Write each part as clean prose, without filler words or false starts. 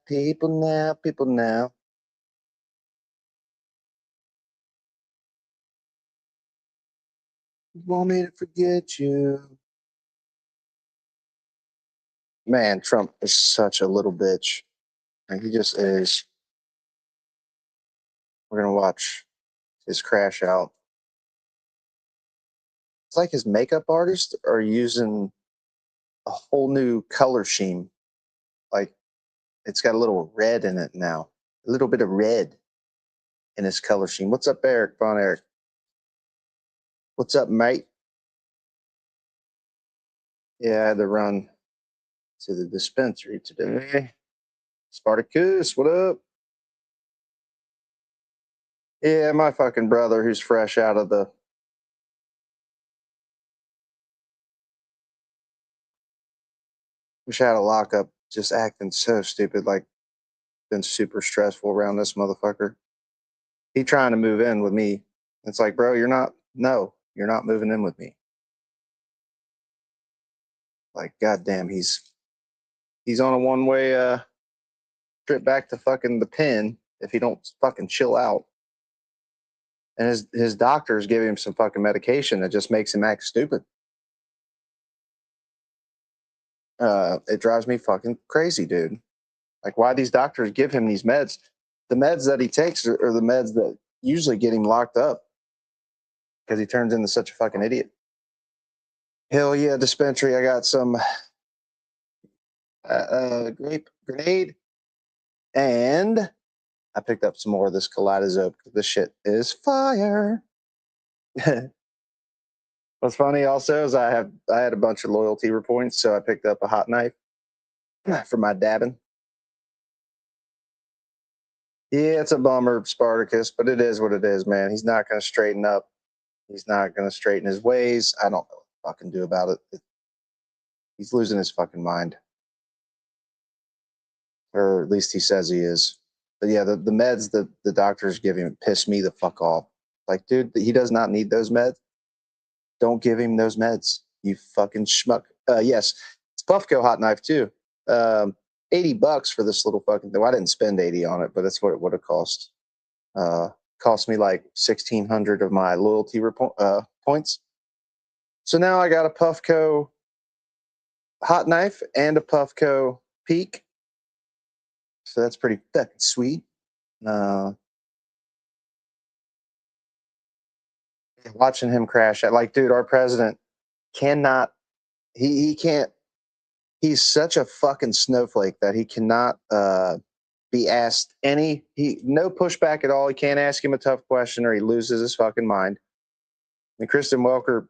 People now, people now. Want me to forget you? Man, Trump is such a little bitch. And he just is. We're gonna watch his crash out. It's like his makeup artists are using a whole new color scheme. Like it's got a little red in it now. A little bit of red in his color scheme. What's up, Eric? Von Eric. What's up, mate? Yeah, I had to run to the dispensary today. Spartacus, what up? Yeah, my fucking brother who's fresh out of the lockup, just acting so stupid, like been super stressful around this motherfucker. He trying to move in with me. It's like, bro, you're not moving in with me. Like, goddamn, he's on a one-way trip back to fucking the pen if he don't fucking chill out. And his doctors give him some fucking medication that just makes him act stupid. It drives me fucking crazy, dude. Like, why these doctors give him these meds? The meds that he takes are the meds that usually get him locked up because he turns into such a fucking idiot. Hell yeah, dispensary. I got some grape grenade, and I picked up some more of this kaleidoscope. This shit is fire. What's funny also is I had a bunch of loyalty points, so I picked up a hot knife for my dabbing. Yeah, it's a bummer, Spartacus, but it is what it is, man. He's not going to straighten up. He's not going to straighten his ways. I don't know what I can do about it. He's losing his fucking mind. Or at least he says he is. But yeah, the meds that the doctors give him piss me the fuck off. Like, dude, he does not need those meds. Don't give him those meds, you fucking schmuck. Yes, it's Puffco hot knife too. $80 for this little fucking thing. Well, I didn't spend 80 on it, but that's what it would have cost. Cost me like 1,600 of my loyalty points. So now I got a Puffco hot knife and a Puffco Peak. So that's pretty fucking sweet. Watching him crash at, like, dude, our president cannot, he can't, he's such a fucking snowflake that he cannot be asked no pushback at all. He can't ask him a tough question or he loses his fucking mind. And Kristen Welker,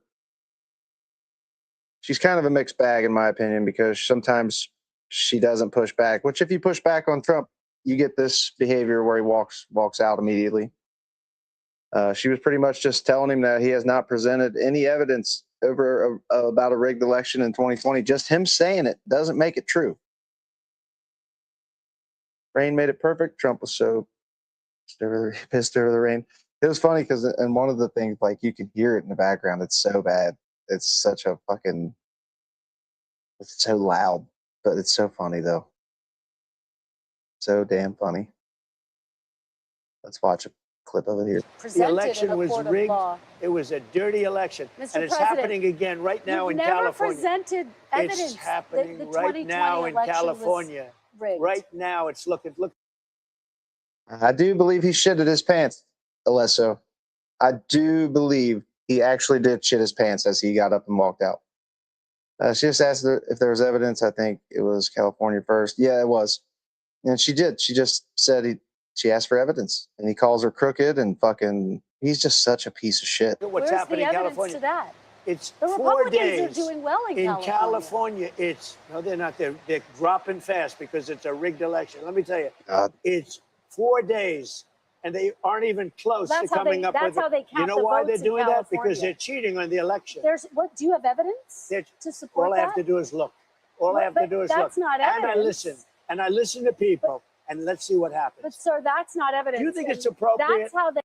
she's kind of a mixed bag in my opinion, because sometimes she doesn't push back, which if you push back on Trump, you get this behavior where he walks out immediately. She was pretty much just telling him that he has not presented any evidence about a rigged election in 2020. Just him saying it doesn't make it true. Rain made it perfect. Trump was so pissed over the rain. It was funny because, and one of the things, like, you can hear it in the background. It's so bad. It's such a fucking, it's so loud, but it's so funny though. So damn funny. Let's watch a clip of it here. The election was rigged. It was a dirty election. Mr. And it's President, happening again right now in California. Presented evidence. It's happening the right now in California. Right now, it's looking. I do believe he shitted his pants, Alesso. I do believe he actually did shit his pants as he got up and walked out. She just asked if there was evidence. I think it was California first. Yeah, it was. And she did. She just said she asked for evidence, and he calls her crooked and fucking. He's just such a piece of shit. What's happening in California? To that? It's the 4 Republicans days. are doing well in California. No, they're not. They're dropping fast because it's a rigged election. Let me tell you, it's 4 days, and they aren't even close to coming up with. That's how they count. You know why they're doing that? Because they're cheating on the election. Do you have evidence to support all that? I have to do is look. All I have to do is look. That's not evidence. And I listen to people, and let's see what happens. But sir, that's not evidence. Do you think it's appropriate? That's how they.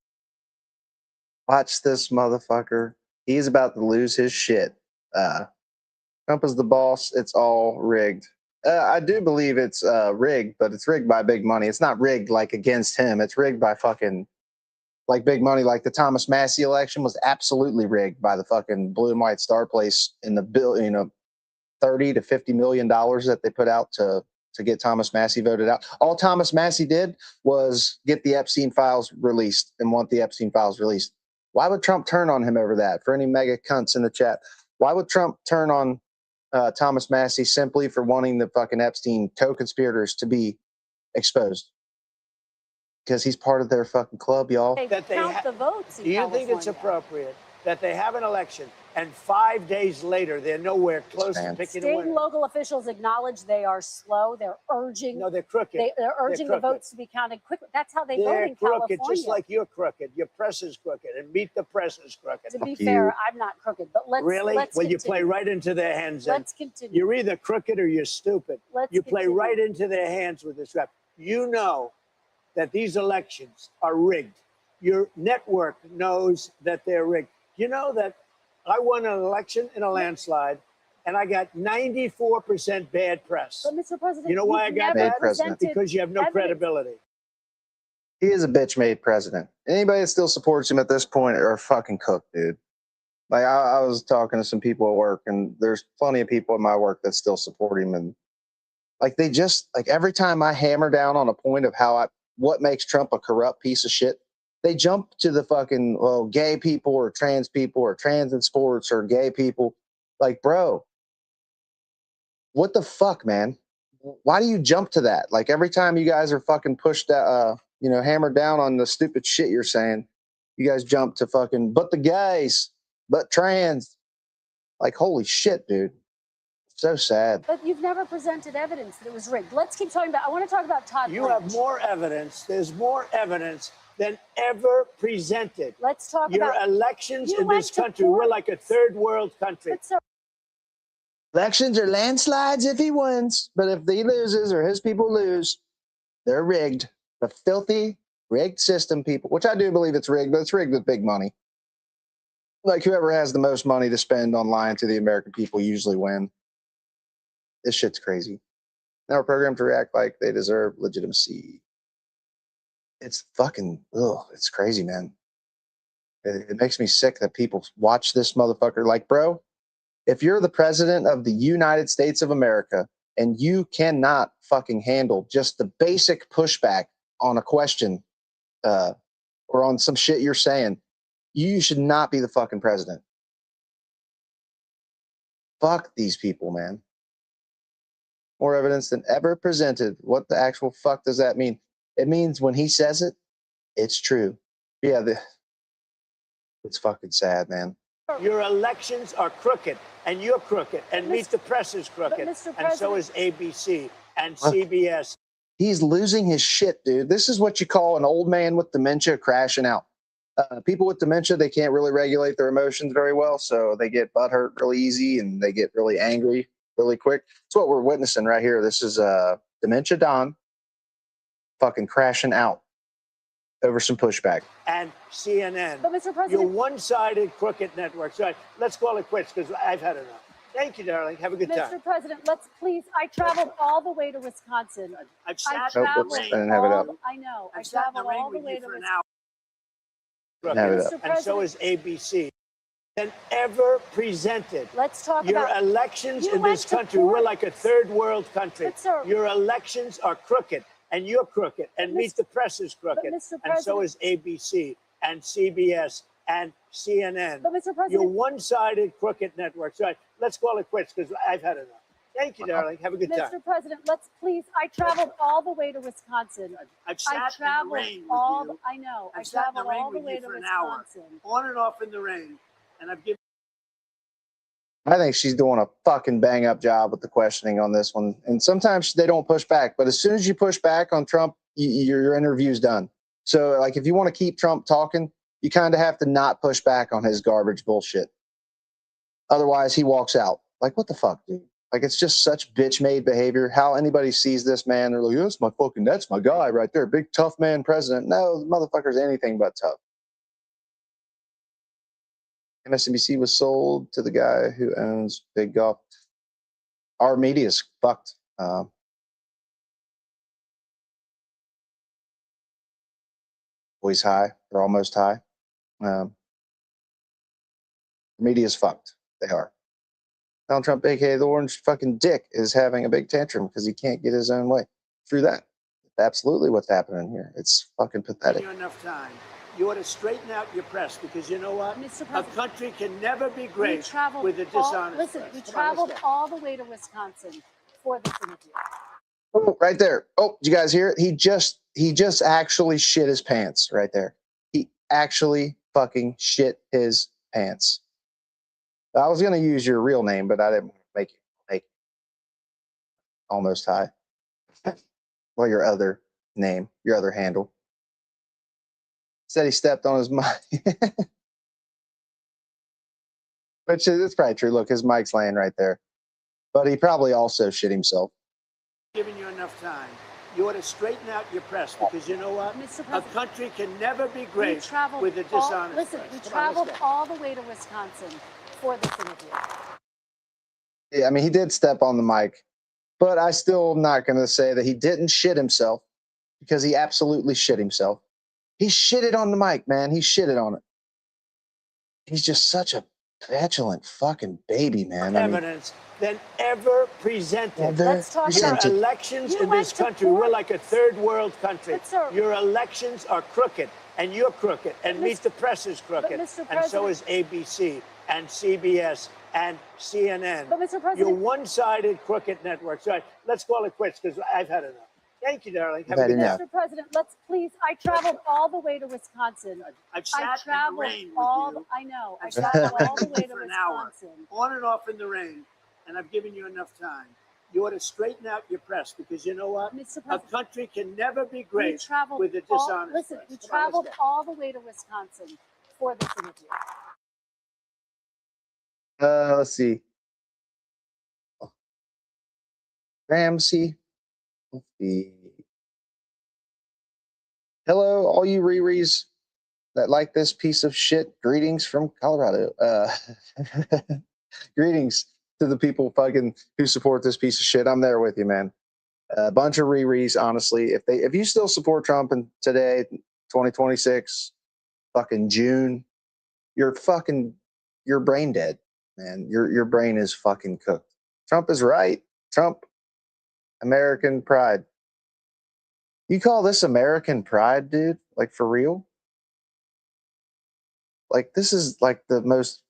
Watch this motherfucker. He's about to lose his shit. Trump is the boss. It's all rigged. I do believe it's rigged, but it's rigged by big money. It's not rigged like against him. It's rigged by fucking like big money. Like the Thomas Massey election was absolutely rigged by the fucking Blue and White Star place in the bill. You know, $30 to $50 million that they put out to get Thomas Massey voted out. All Thomas Massey did was get the Epstein files released and want the Epstein files released. Why would Trump turn on him over that? For any mega cunts in the chat, why would Trump turn on Thomas Massey simply for wanting the fucking Epstein co-conspirators to be exposed? Because he's part of their fucking club, y'all. They count the votes in Do you California. think it's appropriate that they have an election and 5 days later they're nowhere close to picking a winner? State and local officials acknowledge they are slow. They're urging. No, they're crooked. They're urging the votes to be counted quickly. That's how they vote in California. They're crooked, just like you're crooked. Your press is crooked, and Meet the Press is crooked. To be fair, I'm not crooked, but let's really. Let's well, continue. You play right into their hands. Let's continue. You're either crooked or you're stupid. You play right into their hands with this rap. You know that these elections are rigged. Your network knows that they're rigged. You know that I won an election in a landslide, and I got 94% bad press. But Mr. President, you know why I got that? Because you have no credibility. He is a bitch-made president. Anybody that still supports him at this point are fucking cooked, dude. Like I was talking to some people at work, and there's plenty of people at my work that still support him, and like they just like every time I hammer down on a point of what makes Trump a corrupt piece of shit, they jump to the fucking, well, gay people or trans in sports or gay people. Like, bro, what the fuck, man? Why do you jump to that? Like every time you guys are fucking pushed, hammered down on the stupid shit you're saying, you guys jump to fucking, but the gays, but trans. Like, holy shit, dude. So sad. But you've never presented evidence that it was rigged. Let's keep talking about, I want to talk about Todd You have more evidence. There's more evidence than ever presented. Let's talk about your elections in this country. We're like a third world country. Elections are landslides if he wins, but if he loses or his people lose, they're rigged. The filthy, rigged system, people, which I do believe it's rigged, but it's rigged with big money. Like whoever has the most money to spend on lying to the American people usually win. This shit's crazy. Now we're programmed to react like they deserve legitimacy. It's fucking, it's crazy, man. It makes me sick that people watch this motherfucker. Like, bro, if you're the president of the United States of America and you cannot fucking handle just the basic pushback on a question or on some shit you're saying, you should not be the fucking president. Fuck these people, man. More evidence than ever presented. What the actual fuck does that mean? It means when he says it, it's true. Yeah, it's fucking sad, man. Your elections are crooked, and you're crooked, and Meet the Press is crooked, and so is ABC and CBS. He's losing his shit, dude. This is what you call an old man with dementia crashing out. People with dementia, they can't really regulate their emotions very well, so they get butthurt really easy, and they get really angry really quick. That's what we're witnessing right here. This is Dementia Don fucking crashing out over some pushback. And CNN. But Mr. President, your one-sided crooked network. So let's call it quits because I've had enough. Thank you, darling. Have a good time. Mr. President, let's please. I traveled all the way to Wisconsin. I've sat I traveled I didn't have it up. I know. I I've sat in the traveled rain all the with way you to for an Wisconsin. hour. Have it up. And so is ABC. Than ever presented. Let's talk your about elections in this country. We're like a third world country. Your elections are crooked, and you're crooked, and Meet the Press is crooked, and so is ABC and CBS and CNN. But Mr. President, your one-sided crooked network. So let's call it quits because I've had enough. Thank you, darling. Have a good time. Mr. President, let's please. I traveled all the way to Wisconsin. I've sat in the rain with you. I know. I I've sat in the traveled rain all the with way you to for an hour, Wisconsin. on and off in the rain, and I've given. I think she's doing a fucking bang up job with the questioning on this one. And sometimes they don't push back, but as soon as you push back on Trump, your interview's done. So like, if you want to keep Trump talking, you kind of have to not push back on his garbage bullshit. Otherwise he walks out. Like, what the fuck, dude? Like, it's just such bitch made behavior. How anybody sees this man, they're like, that's my guy right there. Big tough man president. No, the motherfucker's anything but tough. MSNBC was sold to the guy who owns Big Golf. Our media's fucked. Always high. They're almost high. The media's fucked. They are. Donald Trump, aka the orange fucking dick, is having a big tantrum because he can't get his own way. Through that. Absolutely what's happening here. It's fucking pathetic. You enough time. You ought to straighten out your press because you know what? A country can never be great with a dishonest Listen, press. we traveled all the way to Wisconsin for this interview. Oh, right there. Oh, did you guys hear it? He just actually shit his pants right there. He actually fucking shit his pants. I was gonna use your real name, but I didn't make it almost high. Well, your other name, your other handle. Said he stepped on his mic. Which is, it's probably true. Look, his mic's laying right there. But he probably also shit himself. Giving you enough time. You ought to straighten out your press because you know what? A country can never be great with a dishonest Listen, press. we traveled all the way to Wisconsin for this interview. Yeah, I mean, he did step on the mic, but I still am not going to say that he didn't shit himself because he absolutely shit himself. He shitted on the mic, man. He shitted on it. He's just such a petulant fucking baby, man. Evidence than ever presented. Let's talk Your about elections in this country, we're like a third world country. Your elections are crooked, and you're crooked, and Meet the Press is crooked, and so is ABC and CBS and CNN. But Mr. President, you're one-sided crooked networks. All right, let's call it quits because I've had enough. Thank you, darling. Have a good day. Mr. President, let's please. I traveled all the way to Wisconsin. I've sat in the rain with you. I know. I traveled all the way to for an hour, Wisconsin. on and off in the rain, and I've given you enough time. You ought to straighten out your press because you know what? Mr. A President, country can never be great with a all, dishonest listen, press. we Come on, traveled let's go. all the way to Wisconsin for this interview. Let's see. Ramsey. Let's see. Hello, all you Riris that like this piece of shit. Greetings from Colorado. Greetings to the people fucking who support this piece of shit. I'm there with you, man. A bunch of Riris, honestly. If you still support Trump and today, 2026, fucking June, you're brain dead, man. Your brain is fucking cooked. Trump is right. Trump, American pride. You call this American pride, dude? Like, for real? Like, this is like the most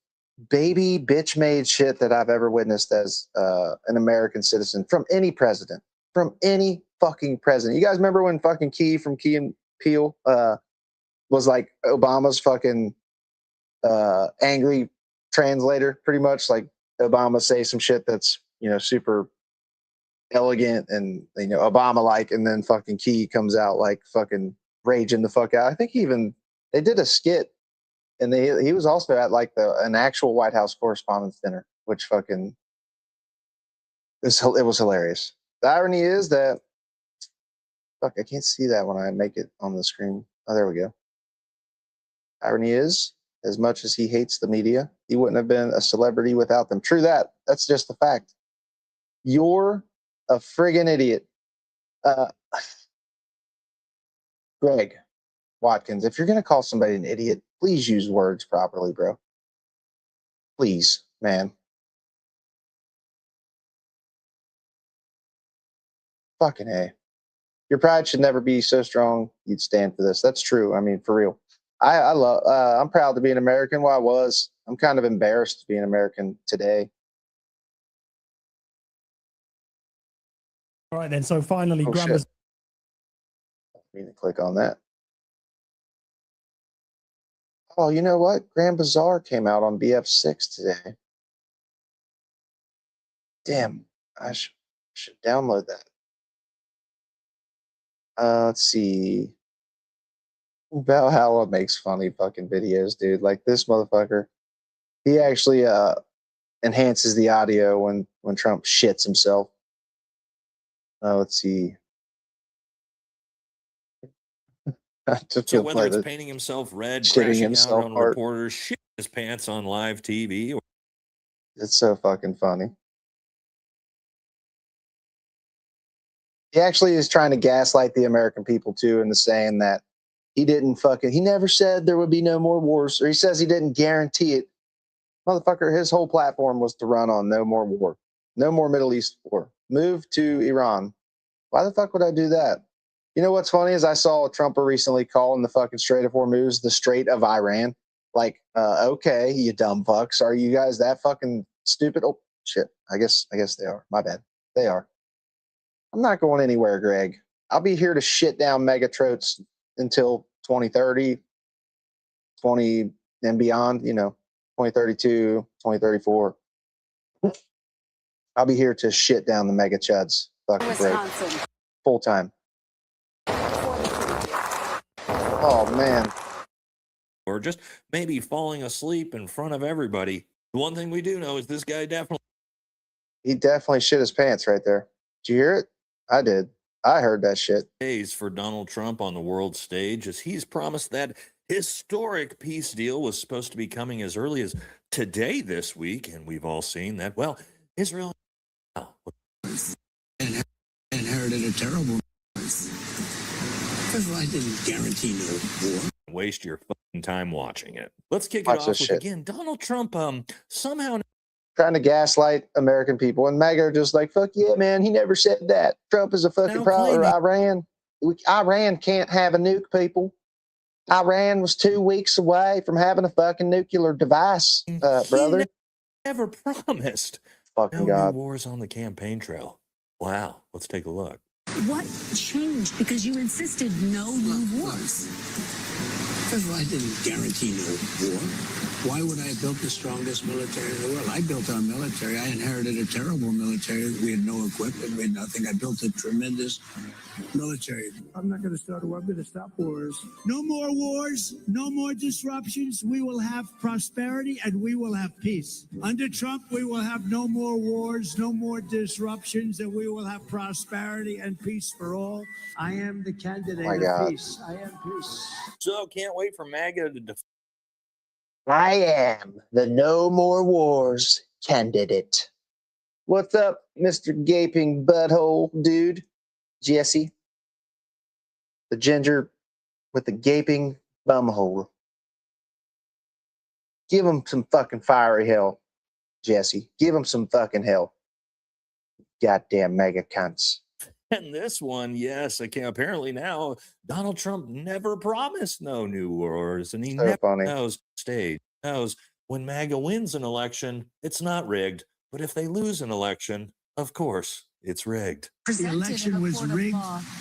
baby bitch made shit that I've ever witnessed as an American citizen from any president. From any fucking president. You guys remember when fucking Key from Key and Peele was like Obama's fucking angry translator, pretty much? Like, Obama say some shit that's, super elegant and, Obama like, and then fucking Key comes out like fucking raging the fuck out. I think they did a skit, and he was also at like an actual White House Correspondents' Dinner, which fucking it was hilarious. The irony is that, fuck, I can't see that when I make it on the screen. Oh, there we go. Irony is, as much as he hates the media, he wouldn't have been a celebrity without them. True that. That's just the fact. You're a friggin' idiot. Greg Watkins, if you're going to call somebody an idiot, please use words properly, bro. Please, man. Fucking A. Your pride should never be so strong you'd stand for this. That's true. I mean, for real. I'm proud to be an American. Well, I was. I'm kind of embarrassed to be an American today. All right, then. So finally, I need to click on that. Oh, you know what? Grand Bazaar came out on BF6 today. Damn, I should download that. Let's see. Valhalla makes funny fucking videos, dude. Like, this motherfucker, he actually enhances the audio when Trump shits himself. Let's see. So whether it's painting himself red, shitting crashing himself out on part. reporters, shitting his pants on live TV, It's so fucking funny. He actually is trying to gaslight the American people too into saying that he never said there would be no more wars, or he says he didn't guarantee it. Motherfucker, his whole platform was to run on no more war, no more Middle East war, move to Iran. Why the fuck would I do that? You know what's funny is I saw a Trumper recently calling the fucking Strait of Hormuz the Strait of Iran. Like, okay, you dumb fucks. Are you guys that fucking stupid? Oh, shit. I guess they are. My bad. They are. I'm not going anywhere, Greg. I'll be here to shit down Megatrotes until 2030, 20 and beyond, 2032, 2034. I'll be here to shit down the mega chuds. Fucking great. Full time. Oh, man. Or just maybe falling asleep in front of everybody. The one thing we do know is this guy he definitely shit his pants right there. Did you hear it? I did. I heard that shit. Days for Donald Trump on the world stage, as he's promised that historic peace deal was supposed to be coming as early as today this week, and we've all seen that. Well, Israel inherited a terrible. First of all, I didn't guarantee no war. Waste your fucking time watching it. Let's kick it off with again Donald Trump. Somehow trying to gaslight American people, and MAGA are just like, fuck yeah, man, he never said that. Trump is a fucking problem. Iran can't have a nuke, people. Iran was 2 weeks away from having a fucking nuclear device, brother. Never promised. Fucking no God. New wars on the campaign trail. Wow, let's take a look. What changed? Because you insisted no new wars. First of all, I didn't guarantee no war. Why would I have built the strongest military in the world? I built our military. I inherited a terrible military. We had no equipment. We had nothing. I built a tremendous military. I'm not going to start a war. I'm going to stop wars. No more wars. No more disruptions. We will have prosperity and we will have peace. Under Trump, we will have no more wars, no more disruptions, and we will have prosperity and peace for all. I am the candidate of peace. I am peace. So can't wait for MAGA to I am the no more wars candidate. What's up, Mr. Gaping Butthole Dude? Jesse. The ginger with the gaping bumhole. Give him some fucking fiery hell, Jesse. Give him some fucking hell. Goddamn mega cunts. And this one, yes, apparently now Donald Trump never promised no new wars, and he never knows when MAGA wins an election, it's not rigged. But if they lose an election, of course, it's rigged. The election was rigged.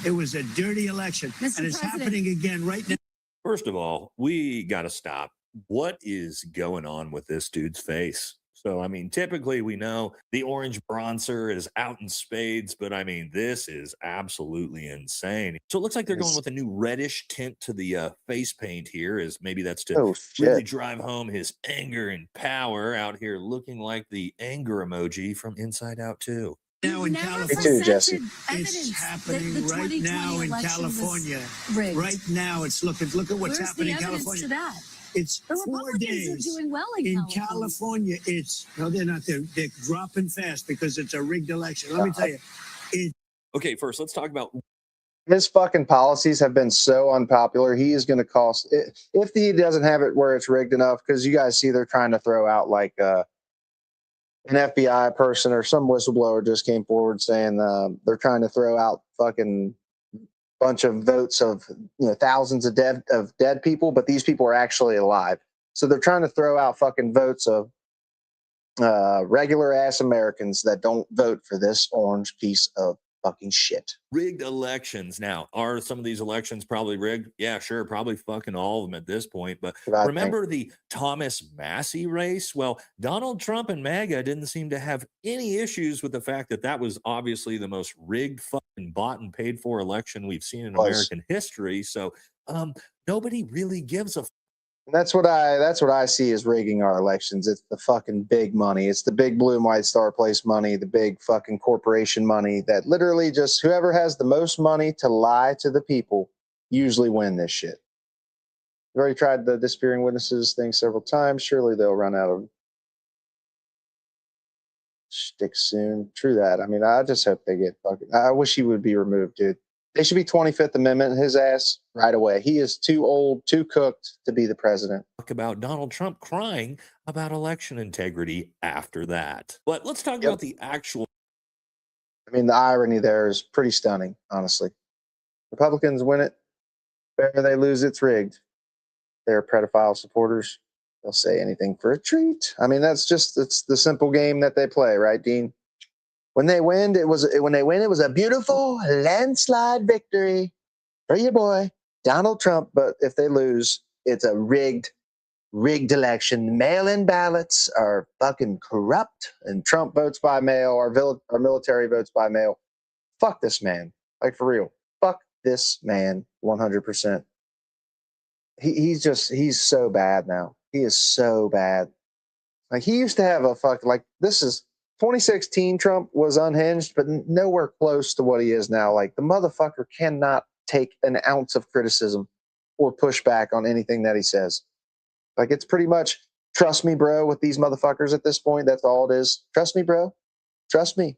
It was a dirty election, and it's happening again right now. First of all, we got to stop. What is going on with this dude's face? So, I mean, typically we know the orange bronzer is out in spades, but I mean, this is absolutely insane. So it looks like they're going with a new reddish tint to the face paint here, as maybe that's to really drive home his anger and power out here, looking like the anger emoji from Inside Out 2. Now in California, Jesse. It's happening right now in California. Right now, it's look at what's happening in California. It's 4 days are doing well in California. No, they're not. They're dropping fast because it's a rigged election. Let me tell you. Okay, first let's talk about his fucking policies have been so unpopular. He is going to cost if he doesn't have it where it's rigged enough. Because you guys see, they're trying to throw out like an FBI person or some whistleblower just came forward saying they're trying to throw out fucking bunch of votes of thousands of dead people, but these people are actually alive. So they're trying to throw out fucking votes of regular ass Americans that don't vote for this orange piece of fucking shit. Rigged elections. Now, are some of these elections probably rigged? Yeah, sure. Probably fucking all of them at this point. But remember the Thomas Massey race? Well, Donald Trump and MAGA didn't seem to have any issues with the fact that that was obviously the most rigged, fucking bought and paid for election we've seen in American history. So nobody really gives a That's what I see as rigging our elections. It's the fucking big money. It's the big blue and white star place money, the big fucking corporation money that literally just whoever has the most money to lie to the people usually win this shit. We've already tried the disappearing witnesses thing several times. Surely they'll run out of Stick soon. True that. I mean, I just hope they get fucking. I wish he would be removed, dude. They should be 25th Amendment his ass right away. He is too old, too cooked to be the president. Talk about Donald Trump crying about election integrity after that. But let's talk Yep. about the actual. I mean, the irony there is pretty stunning, honestly. Republicans win it. Wherever they lose, it's rigged. They're pedophile supporters. They'll say anything for a treat. I mean, it's the simple game that they play, right, Dean? When they win, it was a beautiful landslide victory for your boy Donald Trump. But if they lose, it's a rigged election. Mail-in ballots are fucking corrupt, and Trump votes by mail. Our military votes by mail. Fuck this man, like for real. Fuck this man, 100%. He's so bad now. He is so bad. Like he used to have a fuck. Like this is 2016. Trump was unhinged, but nowhere close to what he is now. Like the motherfucker cannot take an ounce of criticism or push back on anything that he says. Like it's pretty much trust me, bro, with these motherfuckers at this point. That's all it is. Trust me, bro. Trust me.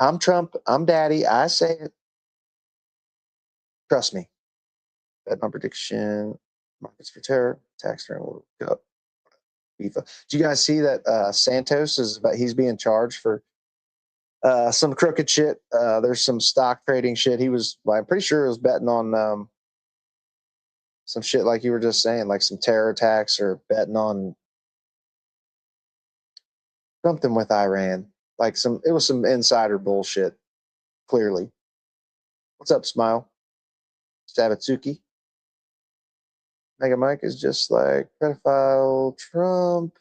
I'm Trump. I'm daddy. I say it. Trust me. Bad my prediction. Markets for terror. Tax return will go up. FIFA. Did you guys see that Santos he's being charged for some crooked shit? There's some stock trading shit. I'm pretty sure he was betting on some shit like you were just saying, like some terror attacks or betting on something with Iran. It was some insider bullshit, clearly. What's up, Smile? Sabatsuki. Mega Mike is just like pedophile Trump.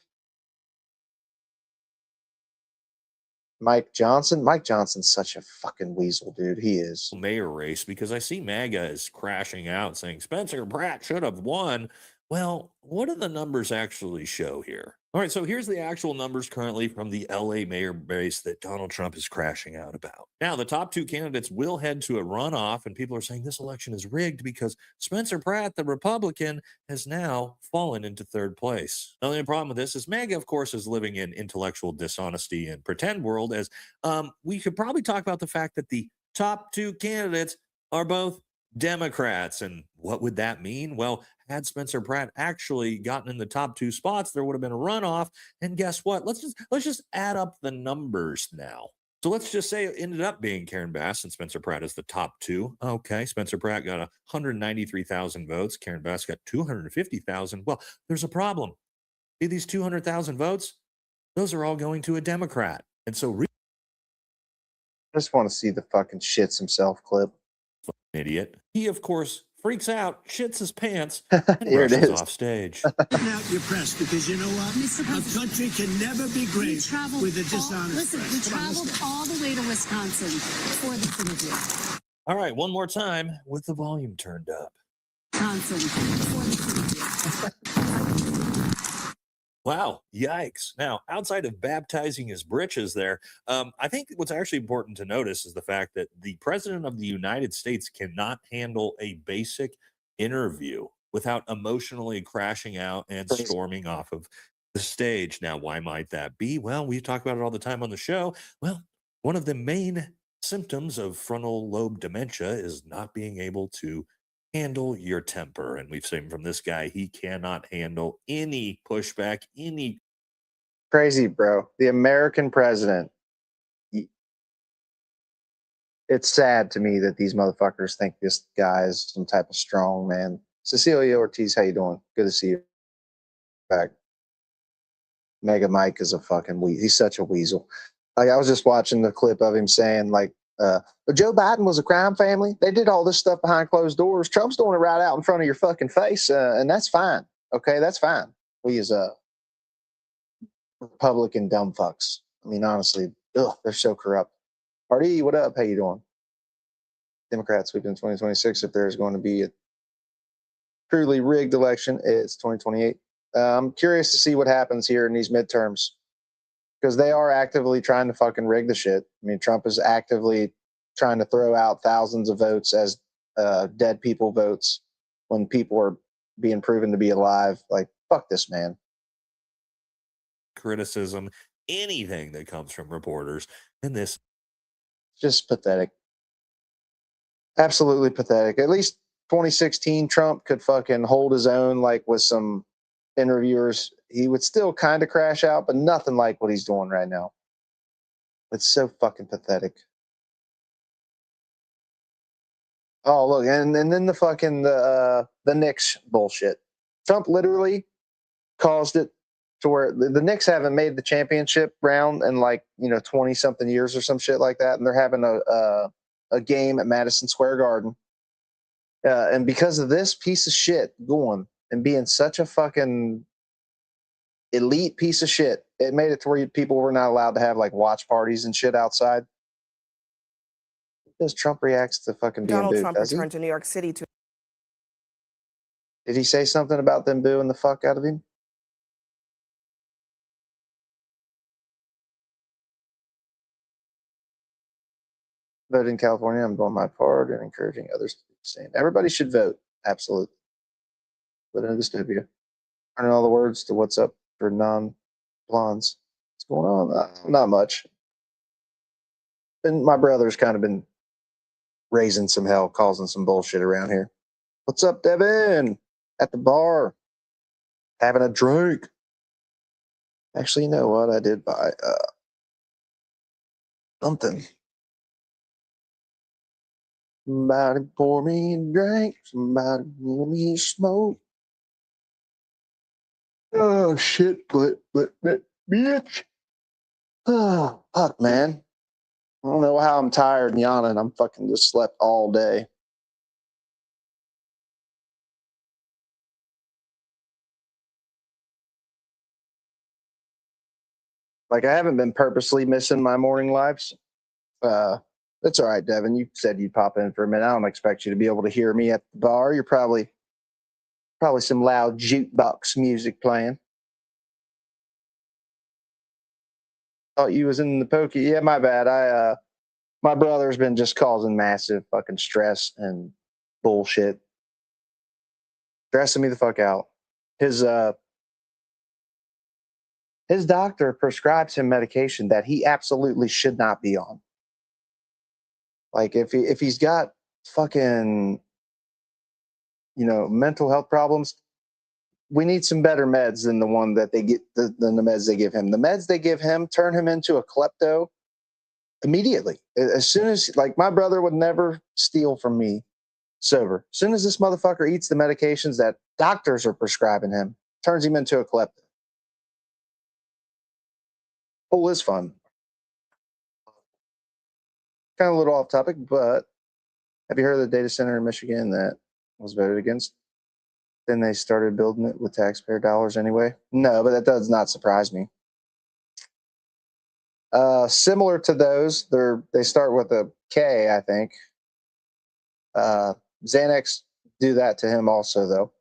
Mike Johnson's such a fucking weasel, dude. He is. Mayor race, because I see MAGA is crashing out saying Spencer Pratt should have won. Well, what do the numbers actually show here? All right, so here's the actual numbers currently from the LA mayor race that Donald Trump is crashing out about. Now, the top two candidates will head to a runoff, and people are saying this election is rigged because Spencer Pratt, the Republican, has now fallen into third place. The only problem with this is MAGA, of course, is living in intellectual dishonesty and pretend world, as we could probably talk about the fact that the top two candidates are both Democrats. And what would that mean? Well, had Spencer Pratt actually gotten in the top two spots, there would have been a runoff. And guess what? Let's just add up the numbers now. So let's just say it ended up being Karen Bass and Spencer Pratt as the top two. Okay, Spencer Pratt got 193,000 votes. Karen Bass got 250,000. Well, there's a problem. See these 200,000 votes? Those are all going to a Democrat. And so I just want to see the fucking shits himself clip. Idiot. He, of course, freaks out, shits his pants, Here and it rushes is. off stage. Now you're pressed because you know what? Mr. A President, country can never be we great traveled with a all- dishonest Listen, we press. Come on, traveled all the way to Wisconsin for this interview. All right, one more time with the volume turned up. Wisconsin for this interview. Wow, yikes. Now, outside of baptizing his britches there, I think what's actually important to notice is the fact that the president of the United States cannot handle a basic interview without emotionally crashing out and storming off of the stage. Now, why might that be? Well, we talk about it all the time on the show. Well, one of the main symptoms of frontal lobe dementia is not being able to handle your temper. And we've seen from this guy, he cannot handle any pushback, any. Crazy, bro. The American president. It's sad to me that these motherfuckers think this guy is some type of strong man. Cecilia Ortiz, how you doing? Good to see you back. Mega Mike is a fucking weasel. He's such a weasel. Like I was just watching the clip of him saying, like, Joe Biden was a crime family. They did all this stuff behind closed doors. Trump's doing it right out in front of your fucking face, and that's fine. Okay, that's fine. We as Republican dumb fucks. I mean, honestly, they're so corrupt. RD, what up? How you doing? Democrats sweep in 2026. If there's going to be a truly rigged election, it's 2028. I'm curious to see what happens here in these midterms, because they are actively trying to fucking rig the shit. I mean, Trump is actively trying to throw out thousands of votes as dead people votes when people are being proven to be alive. Like, fuck this man. Criticism anything that comes from reporters. And this Just pathetic. Absolutely pathetic. At least 2016, Trump could fucking hold his own, like with some interviewers. He would still kind of crash out, but nothing like what he's doing right now. It's so fucking pathetic. Oh, look, and then the fucking the Knicks bullshit. Trump literally caused it to where the Knicks haven't made the championship round in 20 something years or some shit like that, and they're having a game at Madison Square Garden, and because of this piece of shit going and being such a fucking elite piece of shit, it made it to where people were not allowed to have like watch parties and shit outside. Because Trump reacts to fucking being Donald booed, Trump does he? returned to New York City to. Did he say something about them booing the fuck out of him? Vote in California. I'm doing my part and encouraging others to do the same. Everybody should vote. Absolutely. Live in a dystopia. Learning all the words to what's up for non-blondes. What's going on? Not much. And my brother's kind of been raising some hell, causing some bullshit around here. What's up, Devin? At the bar, having a drink. Actually, you know what? I did buy something. Somebody pour me a drink. Somebody give me a smoke. Oh shit! But bitch. Oh fuck, man. I don't know how I'm tired and yawning. I'm fucking just slept all day. Like I haven't been purposely missing my morning lives. That's all right, Devin. You said you'd pop in for a minute. I don't expect you to be able to hear me at the bar. You're probably some loud jukebox music playing. Thought you was in the pokey. Yeah, my bad. My brother's been just causing massive fucking stress and bullshit. Stressing me the fuck out. His doctor prescribes him medication that he absolutely should not be on. Like if he's got fucking mental health problems, we need some better meds than the one that they get than the meds they give him. The meds they give him turn him into a klepto immediately. As soon as, like, my brother would never steal from me sober. As soon as this motherfucker eats the medications that doctors are prescribing him, turns him into a klepto. Pool is fun. Kind of a little off topic, but have you heard of the data center in Michigan that was voted against? Then they started building it with taxpayer dollars anyway. No, but that does not surprise me. Similar to those, they start with a K, I think. Xanax do that to him also, though.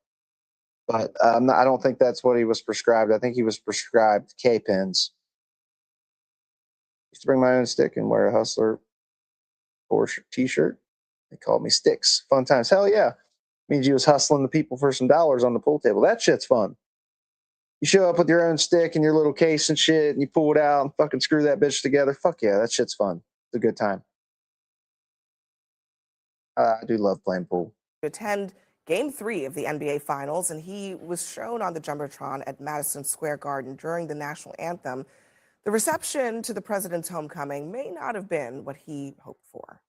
But I don't think that's what he was prescribed. I think he was prescribed K pens. Used to bring my own stick and wear a Hustler Porsche t-shirt. They called me Sticks. Fun times. Hell yeah. Means you was hustling the people for some dollars on the pool table. That shit's fun. You show up with your own stick and your little case and shit, and you pull it out and fucking screw that bitch together. Fuck yeah, that shit's fun. It's a good time. I do love playing pool. Attend Game 3 of the NBA Finals, and he was shown on the Jumbotron at Madison Square Garden during the national anthem. The reception to the president's homecoming may not have been what he hoped for.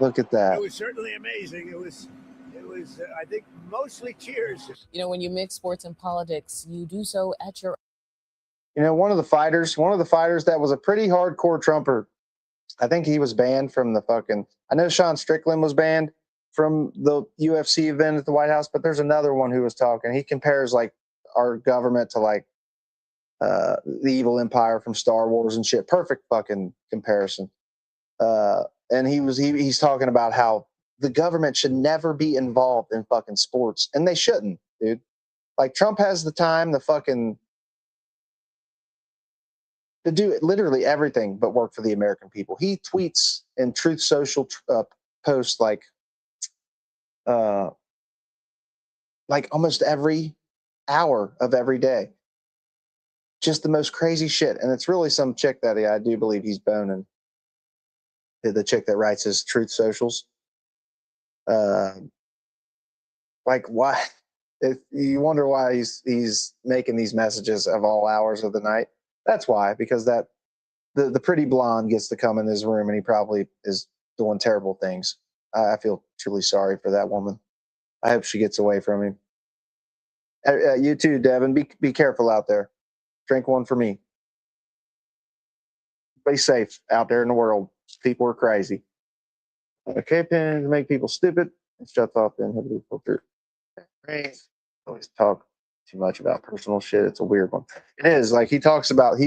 Look at that. It was certainly amazing. It was I think, mostly cheers. You know, when you mix sports and politics, you do so at your. One of the fighters that was a pretty hardcore Trumper, I think he was banned from the fucking. I know Sean Strickland was banned from the UFC event at the White House, but there's another one who was talking. He compares like our government to like the evil empire from Star Wars and shit. Perfect fucking comparison. And he's talking about how the government should never be involved in fucking sports, and they shouldn't, dude. Like Trump has the time to fucking to do literally everything but work for the American people. He tweets and Truth Social posts like almost every hour of every day. Just the most crazy shit. And it's really some chick that I do believe he's boning. The chick that writes his Truth Socials. Like, why? If you wonder why he's making these messages of all hours of the night, that's why. Because that the pretty blonde gets to come in his room and he probably is doing terrible things. I feel truly sorry for that woman. I hope she gets away from him. You too, Devin. Be careful out there. Drink one for me. Be safe out there in the world. People are crazy. K-pins make people stupid. It shuts off the inhibited filter. Always talk too much about personal shit. It's a weird one. It is. Like, he talks about,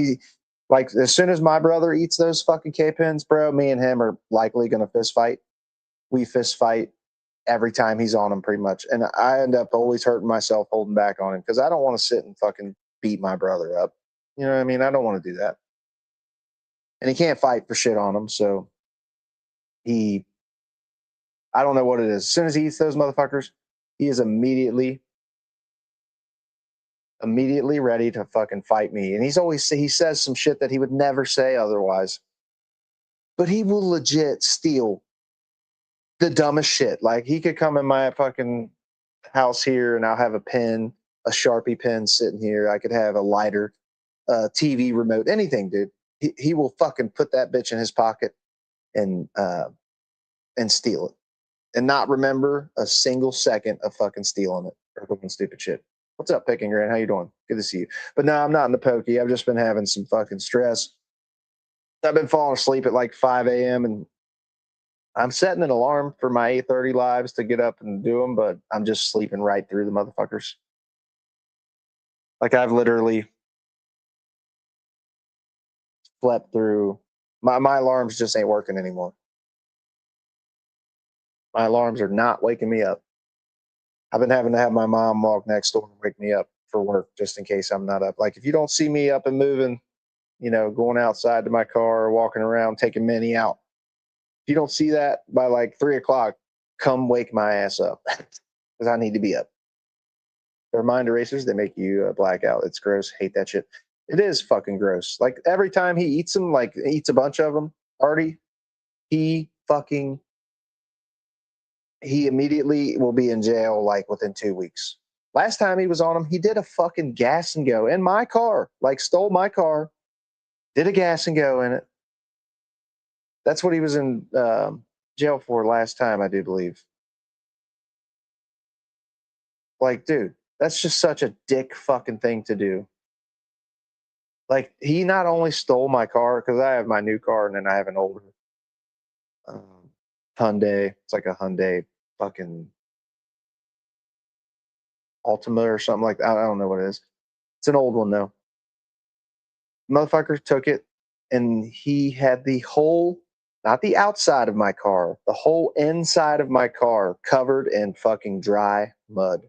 like, as soon as my brother eats those fucking K-pins, bro, me and him are likely going to fist fight. We fist fight every time he's on them, pretty much. And I end up always hurting myself holding back on him because I don't want to sit and fucking beat my brother up. You know what I mean? I don't want to do that. And he can't fight for shit on him, so I don't know what it is. As soon as he eats those motherfuckers, he is immediately ready to fucking fight me. And he says some shit that he would never say otherwise. But he will legit steal the dumbest shit. Like, he could come in my fucking house here and I'll have a pen, a Sharpie pen sitting here. I could have a lighter, TV remote, anything, dude. He will fucking put that bitch in his pocket and steal it. And not remember a single second of fucking stealing it or fucking stupid shit. What's up, Picking Grant? How you doing? Good to see you. But no, I'm not in the pokey. I've just been having some fucking stress. I've been falling asleep at like 5 a.m. and I'm setting an alarm for my 8:30 lives to get up and do them, but I'm just sleeping right through the motherfuckers. Like, I've literally slept through. My alarms just ain't working anymore. My alarms are not waking me up. I've been having to have my mom walk next door and wake me up for work just in case I'm not up. Like, if you don't see me up and moving, going outside to my car or walking around, taking Minnie out, if you don't see that by like 3 o'clock, come wake my ass up because I need to be up. They're mind erasers. They make you black out. It's gross. Hate that shit. It is fucking gross. Like, every time he eats them, like eats a bunch of them, Artie, he immediately will be in jail like within 2 weeks. Last time he was on him, he did a fucking gas and go in my car, like stole my car, did a gas and go in it. That's what he was in jail for last time, I do believe. Like, dude, that's just such a dick fucking thing to do. Like, he not only stole my car, because I have my new car and then I have an older Hyundai. It's like a Hyundai fucking Altima or something like that. I don't know what it is. It's an old one though. Motherfucker took it and he had the whole, not the outside of my car, the whole inside of my car covered in fucking dry mud.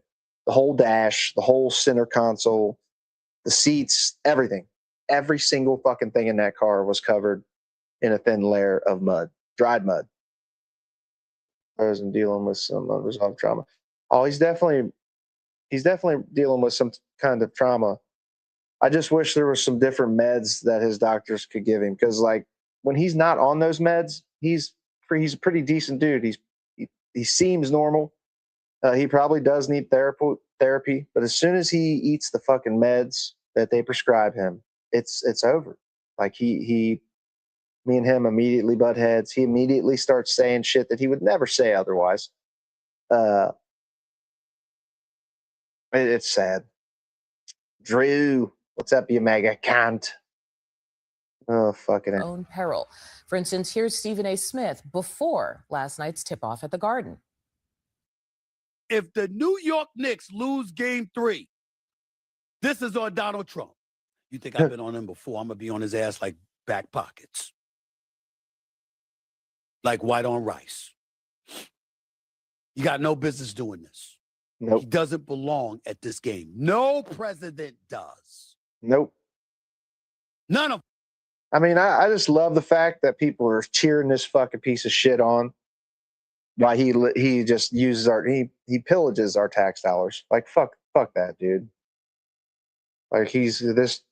The whole dash, the whole center console, the seats, everything. Every single fucking thing in that car was covered in a thin layer of mud, dried mud. I was dealing with some unresolved trauma. Oh, he's definitely dealing with some kind of trauma. I just wish there were some different meds that his doctors could give him, because like when he's not on those meds, he's a pretty decent dude. He seems normal. He probably does need therapy, but as soon as he eats the fucking meds that they prescribe him, it's over. Like me and him immediately butt heads. He immediately starts saying shit that he would never say otherwise. It's sad. Drew, what's up, you mega cunt? Oh, fucking it. Own peril. For instance, here's Stephen A. Smith before last night's tip-off at the Garden. If the New York Knicks lose Game 3, this is on Donald Trump. You think I've been on him before? I'm going to be on his ass like back pockets. Like white on rice. You got no business doing this. Nope. He doesn't belong at this game. No president does. Nope. None of them. I mean, I just love the fact that people are cheering this fucking piece of shit on. Why he just uses he pillages our tax dollars. Like fuck that dude. Like he's this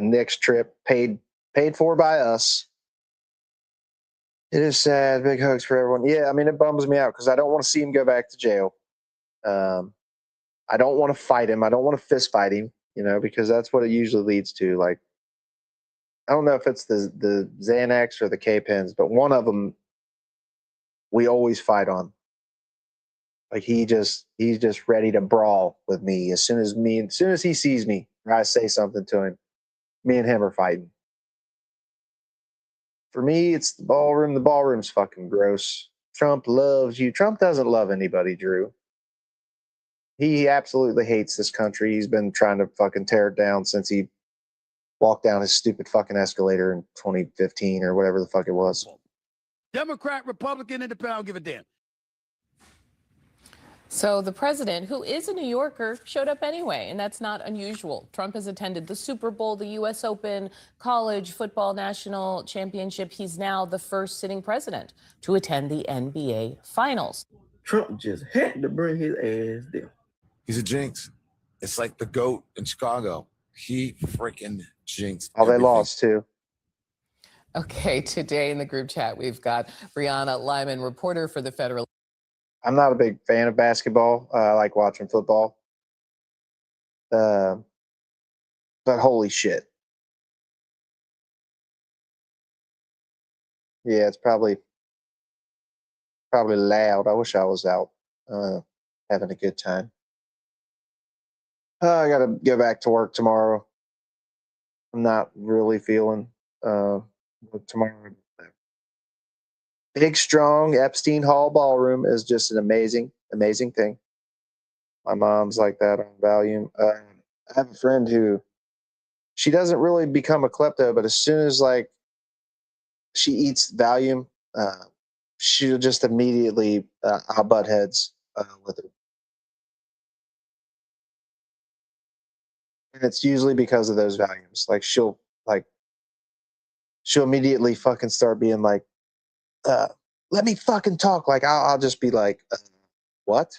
Knicks trip paid for by us. It is sad. Big hugs for everyone. Yeah, I mean it bums me out because I don't want to see him go back to jail. I don't want to fight him. I don't want to fist fight him. You know, because that's what it usually leads to. Like I don't know if it's the Xanax or the K-pens, but one of them we always fight on. Like he's just ready to brawl with me as soon as he sees me or I say something to him. Me and him are fighting. For me, it's the ballroom. The ballroom's fucking gross. Trump loves you. Trump doesn't love anybody, Drew. He absolutely hates this country. He's been trying to fucking tear it down since he walked down his stupid fucking escalator in 2015 or whatever the fuck it was. Democrat, Republican, Independent, I don't give a damn. So the president, who is a New Yorker, showed up anyway, and that's not unusual. Trump has attended the Super Bowl, the U.S. Open, college football national championship. He's now the first sitting president to attend the NBA Finals. Trump just had to bring his ass there. He's a jinx. It's like the GOAT in Chicago. He freaking jinxed. Oh, they lost too. Okay, today in the group chat, we've got Brianna Lyman, reporter for the Federal. I'm not a big fan of basketball. I like watching football. But holy shit. Yeah, it's probably loud. I wish I was out having a good time. I got to go back to work tomorrow. I'm not really feeling tomorrow. Big, strong Epstein Hall ballroom is just an amazing, amazing thing. My mom's like that on Valium. I have a friend who, she doesn't really become a klepto, but as soon as like she eats Valium, she'll just immediately I'll butt heads with her. And it's usually because of those Valiums. Like she'll immediately fucking start being like, let me fucking talk. Like I'll just be like, what?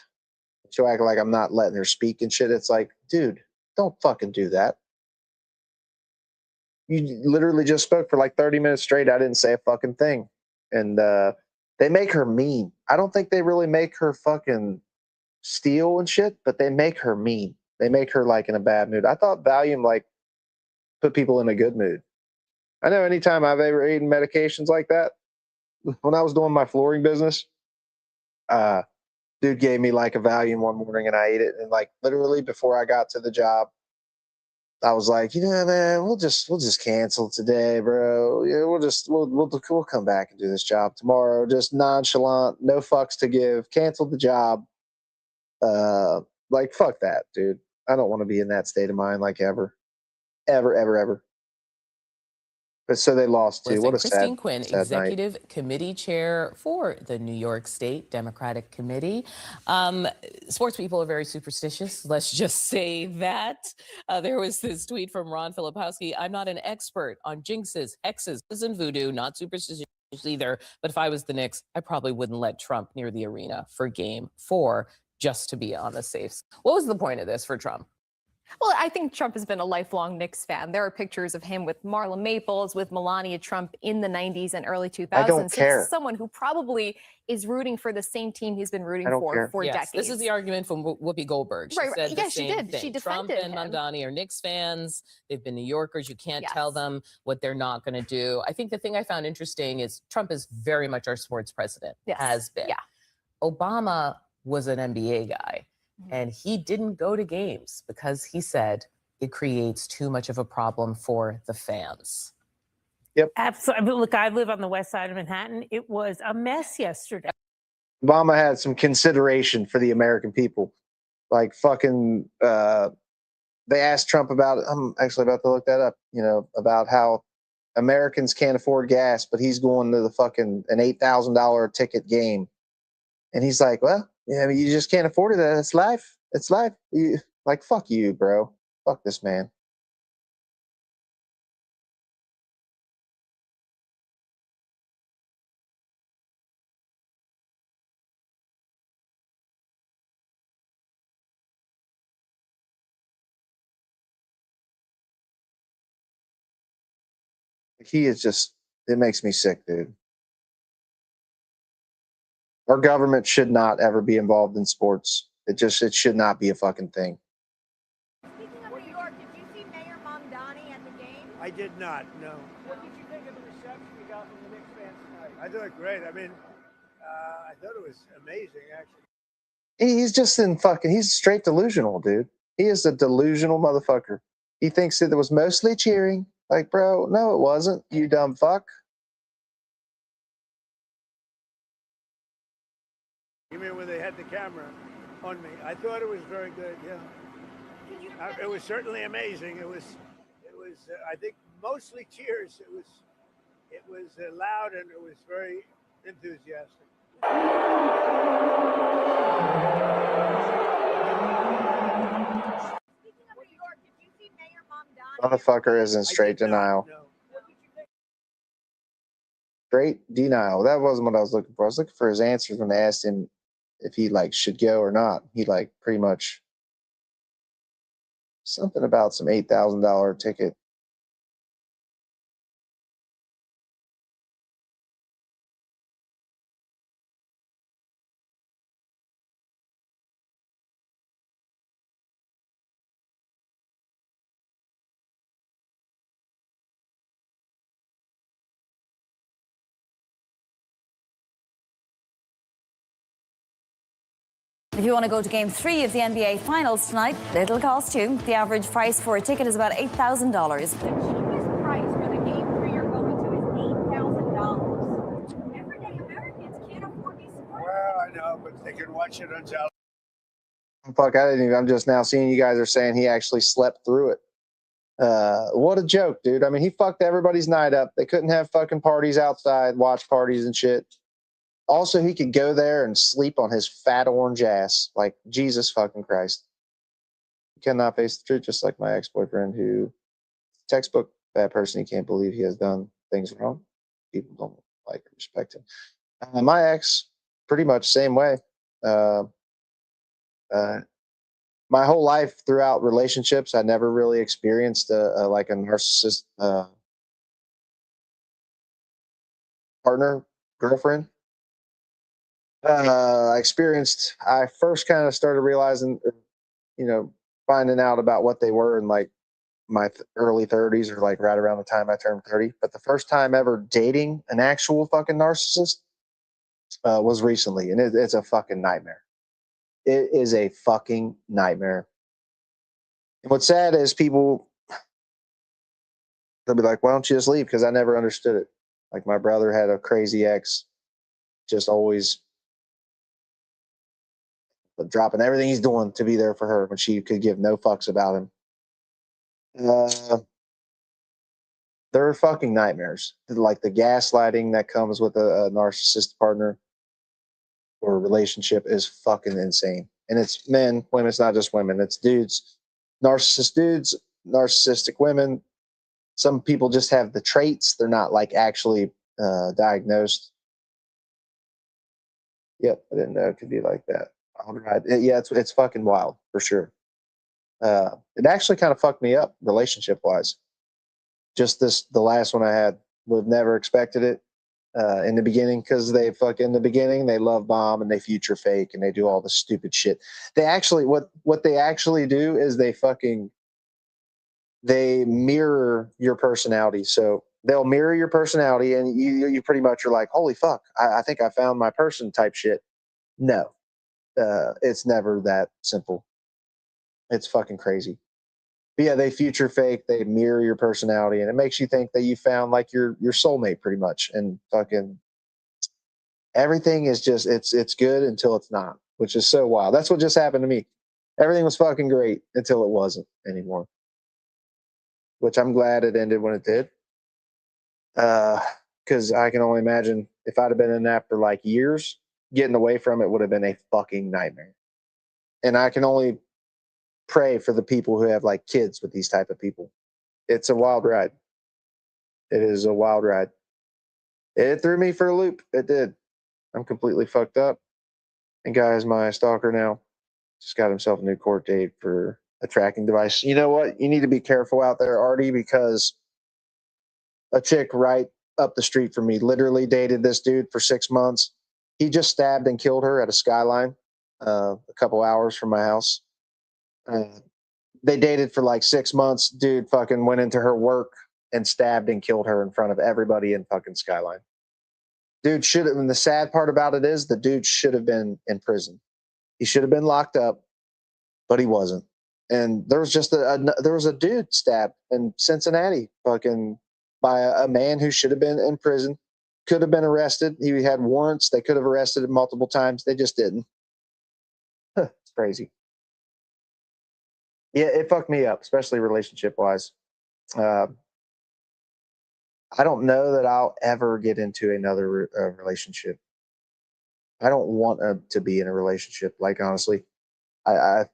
She'll act like I'm not letting her speak and shit. It's like, dude, don't fucking do that. You literally just spoke for like 30 minutes straight. I didn't say a fucking thing. And they make her mean. I don't think they really make her fucking steal and shit, but they make her mean. They make her like in a bad mood. I thought Valium like put people in a good mood. I know anytime I've ever eaten medications like that, when I was doing my flooring business, dude gave me like a Valium one morning and I ate it. And like literally before I got to the job, I was like, you know, man, we'll just cancel today, bro. Yeah, we'll come back and do this job tomorrow. Just nonchalant, no fucks to give. Cancel the job. Like fuck that, dude. I don't want to be in that state of mind like ever. But so they lost too. What a Christine sad, Quinn, sad executive night. committee chair for the New York State Democratic Committee. Sports people are very superstitious. Let's just say that. There was this tweet from Ron Filipowski. I'm not an expert on jinxes, hexes, and voodoo, not superstitious either. But if I was the Knicks, I probably wouldn't let Trump near the arena for Game 4 just to be on the safe side. What was the point of this for Trump? Well, I think Trump has been a lifelong Knicks fan. There are pictures of him with Marla Maples, with Melania Trump in the 90s and early 2000s. I don't care. So someone who probably is rooting for the same team he's been rooting for Yes, decades. this is the argument from Whoopi Goldberg. She said the she same did. thing. She Trump defended and him. Mamdani are Knicks fans. They've been New Yorkers. You can't tell them what they're not going to do. I think the thing I found interesting is Trump is very much our sports president. Has been. Yeah. Obama was an NBA guy, and he didn't go to games because he said it creates too much of a problem for the fans. Yep. Absolutely. Look, I live on the west side of Manhattan. It was a mess yesterday. Obama had some consideration for the American people. Like fucking, they asked Trump about it. I'm actually about to look that up, you know, about how Americans can't afford gas, but he's going to the fucking an $8,000 ticket game. And he's like, well, yeah, I mean, you just can't afford it. It's life. It's life. Like, fuck you, bro. Fuck this man. He is just, it makes me sick, dude. Our government should not ever be involved in sports. It should not be a fucking thing. Speaking of New York, did you see Mayor Mamdani at the game? I did not, no. What did you think of the reception you got from the Knicks fans tonight? I thought it great. I mean, I thought it was amazing, actually. He's just he's straight delusional, dude. He is a delusional motherfucker. He thinks that it was mostly cheering. Like, bro, no, it wasn't, you dumb fuck. You mean when they had the camera on me? I thought it was very good, yeah. It was certainly amazing. It was I think, mostly cheers. It was loud and it was very enthusiastic. Speaking of New York, did you see Mayor Mamdani? Motherfucker is in straight denial. Straight denial. That wasn't what I was looking for. I was looking for his answers when they asked him if he should go or not. He pretty much something about some $8,000 ticket. If you want to go to Game 3 of the NBA Finals tonight, it'll cost you. The average price for a ticket is about $8,000. The cheapest price for the Game 3 you're going to is $8,000. Everyday Americans can't afford these sports. Well, I know, but they can watch it on television. Fuck, I'm just now seeing you guys are saying he actually slept through it. What a joke, dude. I mean, he fucked everybody's night up. They couldn't have fucking parties outside, watch parties and shit. Also, he could go there and sleep on his fat orange ass. Like, Jesus fucking Christ. You cannot face the truth, just like my ex-boyfriend who, textbook bad person, he can't believe he has done things wrong. People don't like or respect him. My ex, pretty much same way. My whole life throughout relationships, I never really experienced a narcissist partner, girlfriend. I first kind of started realizing, finding out about what they were in my early 30s, or right around the time I turned 30. But the first time ever dating an actual fucking narcissist was recently, and it's a fucking nightmare. It is a fucking nightmare. And what's sad is they'll be like, why don't you just leave? Because I never understood it. Like, my brother had a crazy ex, just always dropping everything he's doing to be there for her when she could give no fucks about him. They're fucking nightmares. Like, the gaslighting that comes with a narcissist partner or relationship is fucking insane. And it's men, women. It's not just women. It's dudes, dudes, narcissistic women. Some people just have the traits. They're not actually diagnosed. Yep, I didn't know it could be like that. Right. Yeah, it's fucking wild for sure. It actually kind of fucked me up relationship wise. Just the last one I had, would have never expected it in the beginning, because they love bomb and they future fake and they do all the stupid shit. They actually what they actually do is they mirror your personality. So they'll mirror your personality, and you pretty much are like, holy fuck, I think I found my person type shit. No. It's never that simple. It's fucking crazy. But yeah, they future fake, they mirror your personality, and it makes you think that you found your soulmate pretty much. And fucking everything is just it's good until it's not, which is so wild. That's what just happened to me. Everything was fucking great until it wasn't anymore. Which I'm glad it ended when it did. Because I can only imagine if I'd have been in that for years, getting away from it would have been a fucking nightmare. And I can only pray for the people who have kids with these type of people. It's a wild ride. It is a wild ride. It threw me for a loop. It did. I'm completely fucked up. And guys, my stalker now just got himself a new court date for a tracking device. You know what? You need to be careful out there, Artie, because a chick right up the street from me literally dated this dude for 6 months. He just stabbed and killed her at a Skyline a couple hours from my house. They dated for like 6 months. Dude fucking went into her work and stabbed and killed her in front of everybody in fucking Skyline. Dude should have, and the sad part about it is the dude should have been in prison. He should have been locked up, but he wasn't. And there was just there was a dude stabbed in Cincinnati fucking by a man who should have been in prison, could have been arrested. He had warrants. They could have arrested him multiple times. They just didn't. It's crazy. Yeah, it fucked me up, especially relationship wise. I don't know that I'll ever get into another relationship. I don't want to be in a relationship. Like honestly, I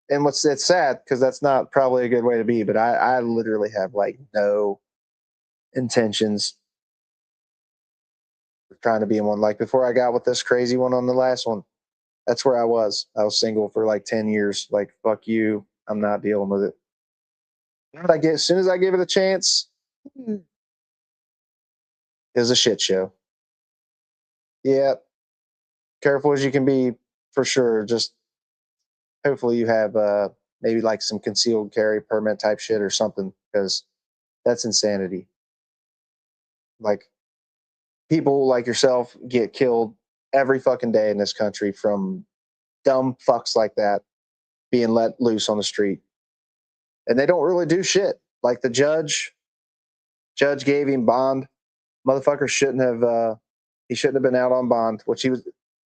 and it's sad because that's not probably a good way to be. But I literally have like no intentions of trying to be in one. Like before I got with this crazy one on the last one, that's where I was. I was single for like 10 years. Like fuck you, I'm not dealing with it. But as soon as I give it a chance, it was a shit show. Yeah, careful as you can be for sure. Just hopefully you have maybe like some concealed carry permit type shit or something, because that's insanity. Like people like yourself get killed every fucking day in this country from dumb fucks like that being let loose on the street, and they don't really do shit. Like the judge gave him bond. Motherfucker shouldn't have. He shouldn't have been out on bond, which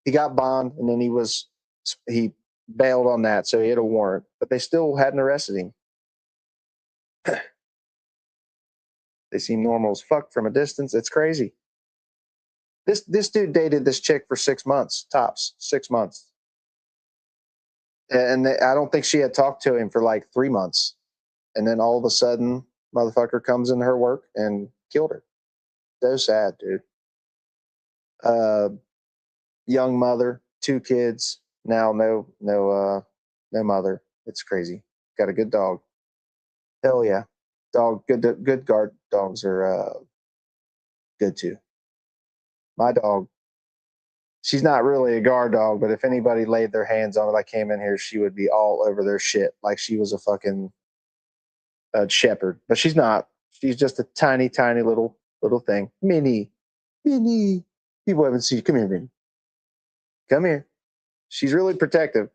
he got bond, and then he bailed on that, so he had a warrant, but they still hadn't arrested him. They seem normal as fuck from a distance. It's crazy. This dude dated this chick for 6 months, tops, 6 months. And I don't think she had talked to him for like 3 months. And then all of a sudden, motherfucker comes into her work and killed her. So sad, dude. Young mother, 2 kids, now no mother. It's crazy. Got a good dog. Hell yeah. Dog, good guard dogs are good too. My dog, she's not really a guard dog, but if anybody laid their hands on it, I came in here, she would be all over their shit like she was a fucking shepherd. But she's not. She's just a tiny, tiny little thing. Minnie. People haven't seen you. Come here, Minnie. Come here. She's really protective.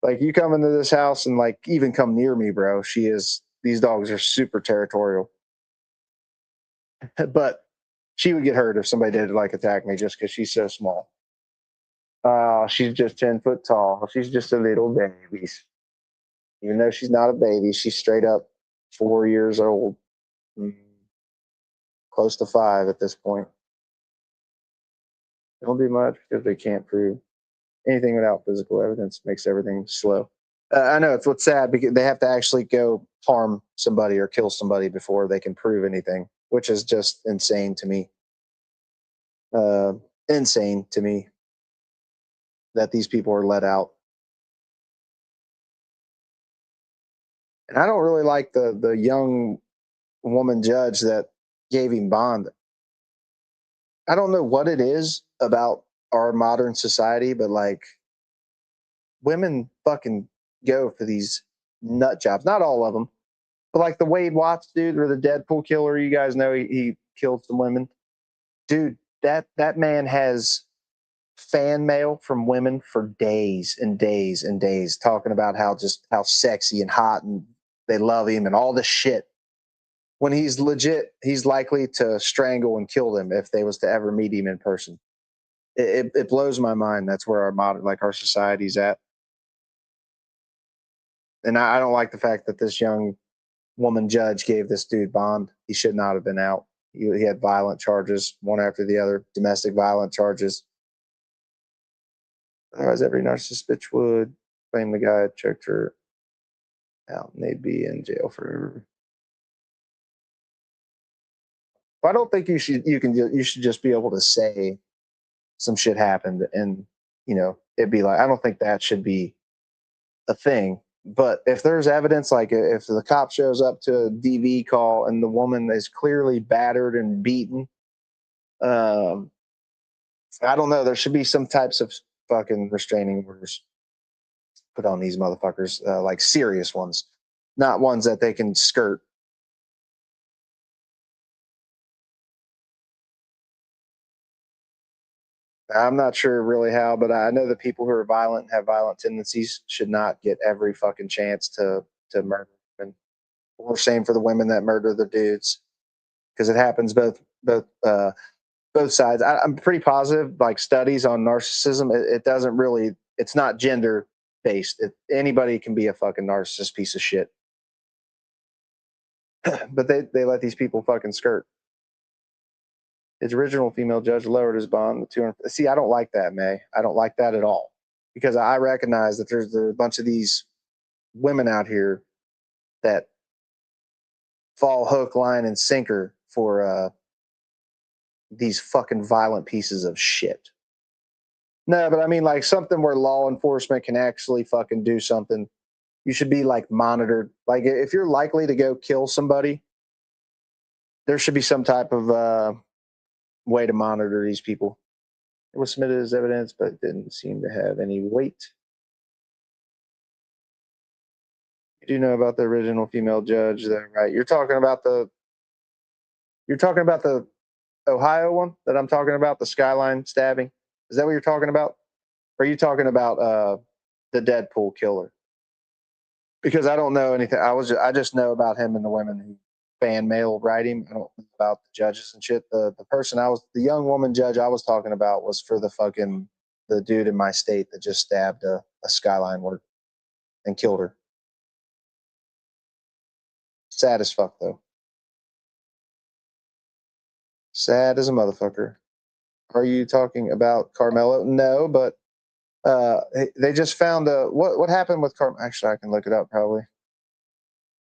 Like you come into this house and like even come near me, bro. These dogs are super territorial. But she would get hurt if somebody did like attack me just because she's so small. She's just 10 foot tall. She's just a little baby. Even though she's not a baby, she's straight up 4 years old. Close to 5 at this point. They don't do much because they can't prove anything without physical evidence. Makes everything slow. I know it's what's sad because they have to actually go harm somebody or kill somebody before they can prove anything, which is just insane to me. Insane to me that these people are let out. And I don't really like the young woman judge that gave him bond. I don't know what it is about our modern society, but like women fucking go for these nut jobs. Not all of them, but like the Wade Watts dude or the Deadpool killer. You guys know he killed some women. Dude, that man has fan mail from women for days and days and days talking about how sexy and hot and they love him and all this shit. When he's legit, he's likely to strangle and kill them if they was to ever meet him in person. It blows my mind. That's where our society's at. And I don't like the fact that this young woman judge gave this dude bond. He should not have been out. He had violent charges, one after the other, domestic violence charges. Otherwise, every narcissist bitch would claim the guy had choked her out and they'd be in jail forever. I don't think you should just be able to say some shit happened and it'd be like, I don't think that should be a thing. But if there's evidence, like if the cop shows up to a DV call and the woman is clearly battered and beaten, I don't know. There should be some types of fucking restraining orders put on these motherfuckers, like serious ones, not ones that they can skirt. I'm not sure really how, but I know that people who are violent and have violent tendencies should not get every fucking chance to murder women. Or same for the women that murder the dudes, because it happens both sides. I'm pretty positive, like studies on narcissism, it doesn't really, it's not gender based. Anybody can be a fucking narcissist piece of shit. But they let these people fucking skirt. His original female judge lowered his bond to 200. See, I don't like that, May. I don't like that at all, because I recognize that there's a bunch of these women out here that fall hook, line, and sinker for these fucking violent pieces of shit. No, but I mean, like something where law enforcement can actually fucking do something. You should be like monitored. Like if you're likely to go kill somebody, there should be some type of way to monitor these people. It was submitted as evidence, but didn't seem to have any weight. You do know about the original female judge, though, right? You're talking about the Ohio one that I'm talking about, the Skyline stabbing. Is that what you're talking about? Or are you talking about the Deadpool killer? Because I don't know anything. I just know about him and the women who fan mail write him. I don't know about the judges and shit. The young woman judge I was talking about was for the dude in my state that just stabbed a Skyline worker and killed her. Sad as fuck, though. Sad as a motherfucker. Are you talking about Carmelo? No, but they just found what happened with Carmelo. Actually, I can look it up probably.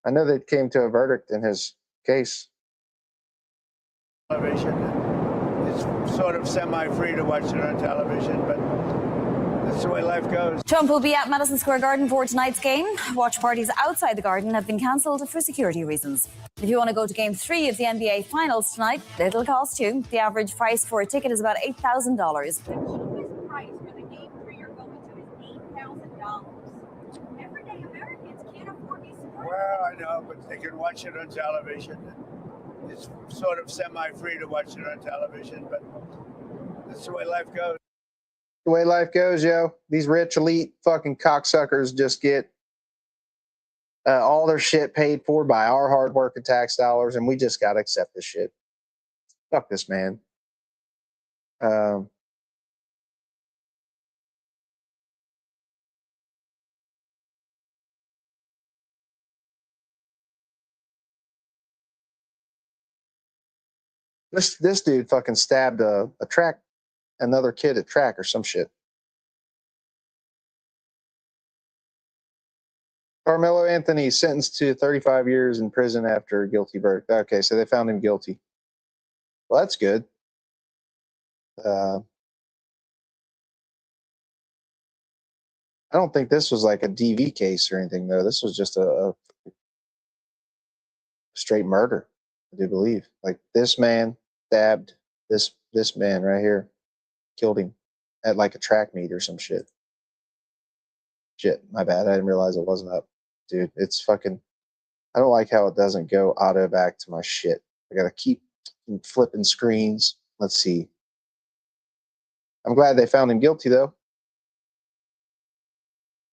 I know they came to a verdict in his case. Television. It's sort of semi-free to watch it on television, but that's the way life goes. Trump will be at Madison Square Garden for tonight's game. Watch parties outside the garden have been cancelled for security reasons. If you want to go to Game 3 of the NBA Finals tonight, it'll cost too. The average price for a ticket is about $8,000. The cheapest price for the Game 3 you're going to is $8,000. Everyday Americans can't afford these sports. Well, I know, but they can watch it on television. It's sort of semi-free to watch it on television, but that's the way life goes. The way life goes, yo. These rich elite fucking cocksuckers just get all their shit paid for by our hard working tax dollars, and we just gotta accept this shit. Fuck this man. This dude fucking stabbed another kid at track or some shit. Carmelo Anthony sentenced to 35 years in prison after a guilty verdict. Okay, so they found him guilty. Well, that's good. I don't think this was like a DV case or anything, though. This was just a straight murder, I do believe. Like this man stabbed this man right here, killed him at like a track meet or some shit. Shit, my bad. I didn't realize it wasn't up. Dude, it's fucking... I don't like how it doesn't go auto back to my shit. I gotta keep flipping screens. Let's see. I'm glad they found him guilty, though.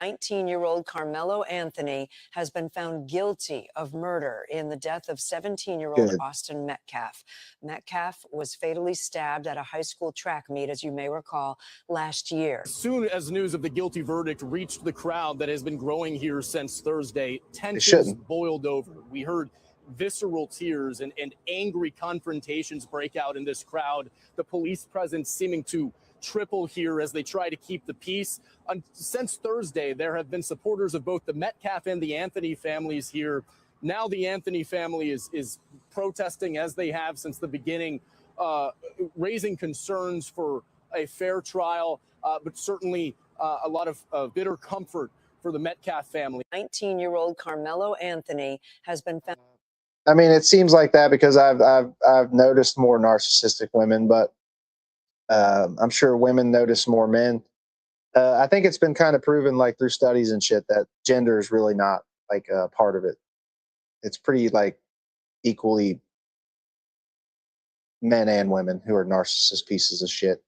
19-year-old Carmelo Anthony has been found guilty of murder in the death of 17-year-old Austin Metcalf. Metcalf was fatally stabbed at a high school track meet, as you may recall, last year. As soon as news of the guilty verdict reached the crowd that has been growing here since Thursday, tensions boiled over. We heard visceral tears and angry confrontations break out in this crowd. The police presence seeming to triple here as they try to keep the peace. Since Thursday, there have been supporters of both the Metcalf and the Anthony families here. Now the Anthony family is protesting, as they have since the beginning, raising concerns for a fair trial, but certainly a lot of bitter comfort for the Metcalf family. 19-year-old Carmelo Anthony has been found. I mean, it seems like that because I've noticed more narcissistic women, but I'm sure women notice more men. I think it's been kind of proven, like through studies and shit, that gender is really not like a part of it. It's pretty like equally men and women who are narcissist pieces of shit.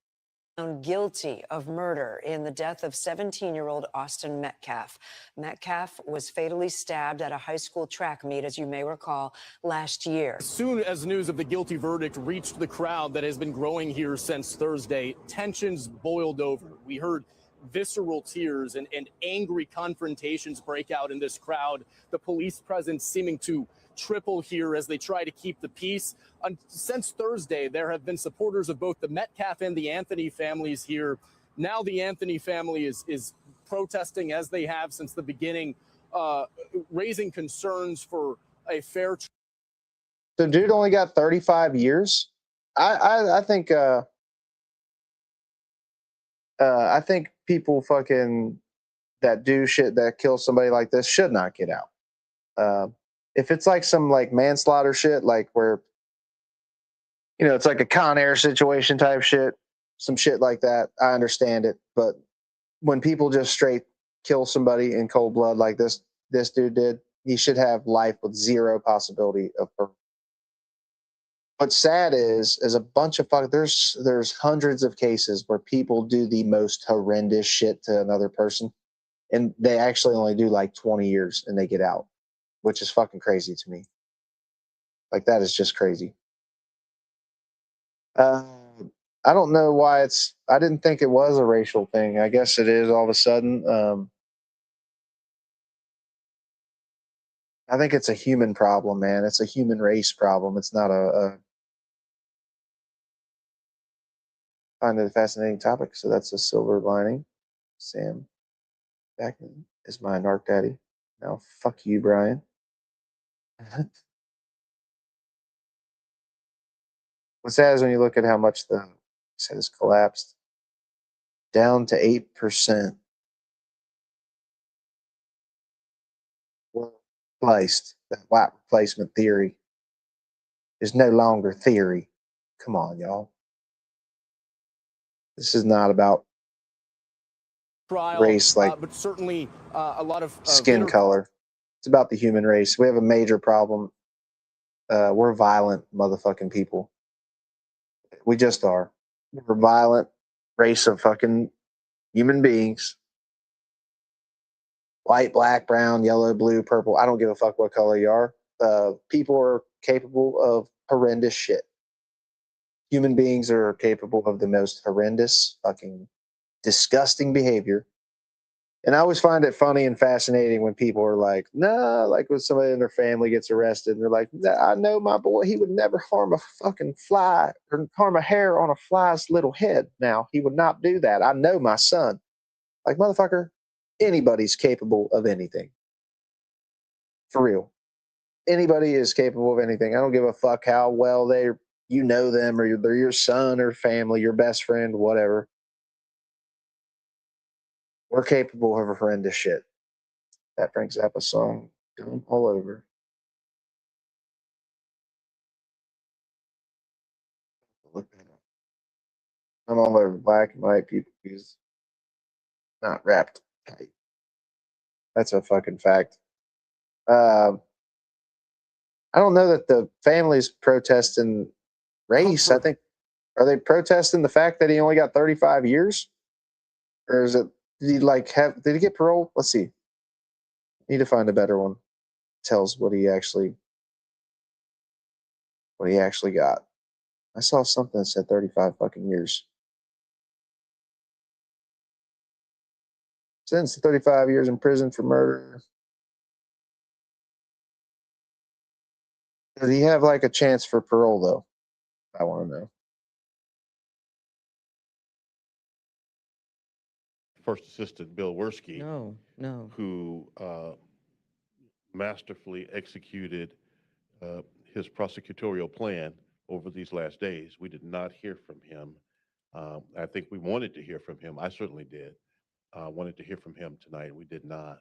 Found guilty of murder in the death of 17-year-old Austin Metcalf. Metcalf was fatally stabbed at a high school track meet, as you may recall, last year. As soon as news of the guilty verdict reached the crowd that has been growing here since Thursday, tensions boiled over. We heard visceral tears and angry confrontations break out in this crowd. The police presence seeming to triple here as they try to keep the peace. Since Thursday, there have been supporters of both the Metcalf and the Anthony families here. Now the Anthony family is protesting, as they have since the beginning, raising concerns for a fair trial. The dude only got 35 years. I think people fucking that do shit that kill somebody like this should not get out. If it's like some like manslaughter shit, like where, you know, it's like a Con Air situation type shit, some shit like that, I understand it. But when people just straight kill somebody in cold blood like this dude did, he should have life with zero possibility of parole. What's sad is a bunch of there's hundreds of cases where people do the most horrendous shit to another person, and they actually only do like 20 years and they get out, which is fucking crazy to me. Like, that is just crazy. I don't know why I didn't think it was a racial thing. I guess it is all of a sudden. I think it's a human problem, man. It's a human race problem. It's not I find it a fascinating topic. So that's a silver lining. Sam Backman is my narc daddy. Now, fuck you, Brian. What's sad is when you look at how much the set has collapsed down to 8%. Well, placed that white replacement theory is no longer theory. Come on, y'all. This is not about Trial, race, like but certainly a lot of skin color. It's about the human race. We have a major problem. We're violent motherfucking people. We just are. We're a violent race of fucking human beings. White, black, brown, yellow, blue, purple. I don't give a fuck what color you are. People are capable of horrendous shit. Human beings are capable of the most horrendous, fucking disgusting behavior. And I always find it funny and fascinating when people are like, nah, like when somebody in their family gets arrested and they're like, I know my boy, he would never harm a fucking fly or harm a hair on a fly's little head. Now, he would not do that. I know my son. Like, motherfucker, anybody's capable of anything. For real. Anybody is capable of anything. I don't give a fuck how well you know them, or they're your son or family, your best friend, whatever. We're capable of horrendous shit. That brings up a song, Dumb All Over. Look that up. I'm all over black and white people who's not wrapped tight. That's a fucking fact. I don't know that the family's protesting race. I think, are they protesting the fact that he only got 35 years? Or is it, did he get parole? Let's see. Need to find a better one. Tells what he actually got. I saw something that said 35 fucking years. Sentenced to 35 years in prison for murder. Does he have like a chance for parole though? I want to know. First Assistant Bill Werski, No. who masterfully executed his prosecutorial plan over these last days. We did not hear from him. I think we wanted to hear from him. I certainly did. Wanted to hear from him tonight. We did not.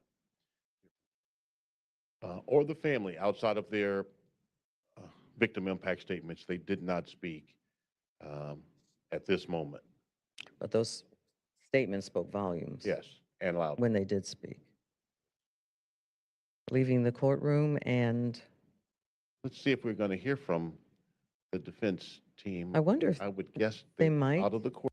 or the family outside of their victim impact statements. They did not speak at this moment. But those statements spoke volumes. Yes, and loud. When they did speak. Leaving the courtroom, and let's see if we're going to hear from the defense team. I wonder if I would guess they might. out of the court.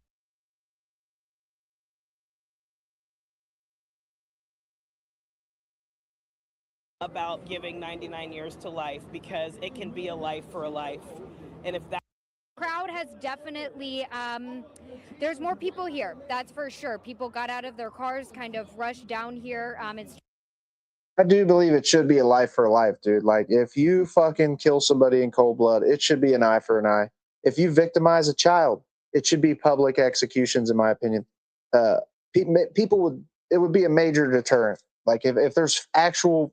About giving 99 years to life, because it can be a life for a life. And if that Crowd has definitely, there's more people here, that's for sure. People got out of their cars, kind of rushed down here. I do believe it should be a life for a life, dude. Like, if you fucking kill somebody in cold blood, it should be an eye for an eye. If you victimize a child, it should be public executions, in my opinion. People would, it would be a major deterrent. Like, if there's actual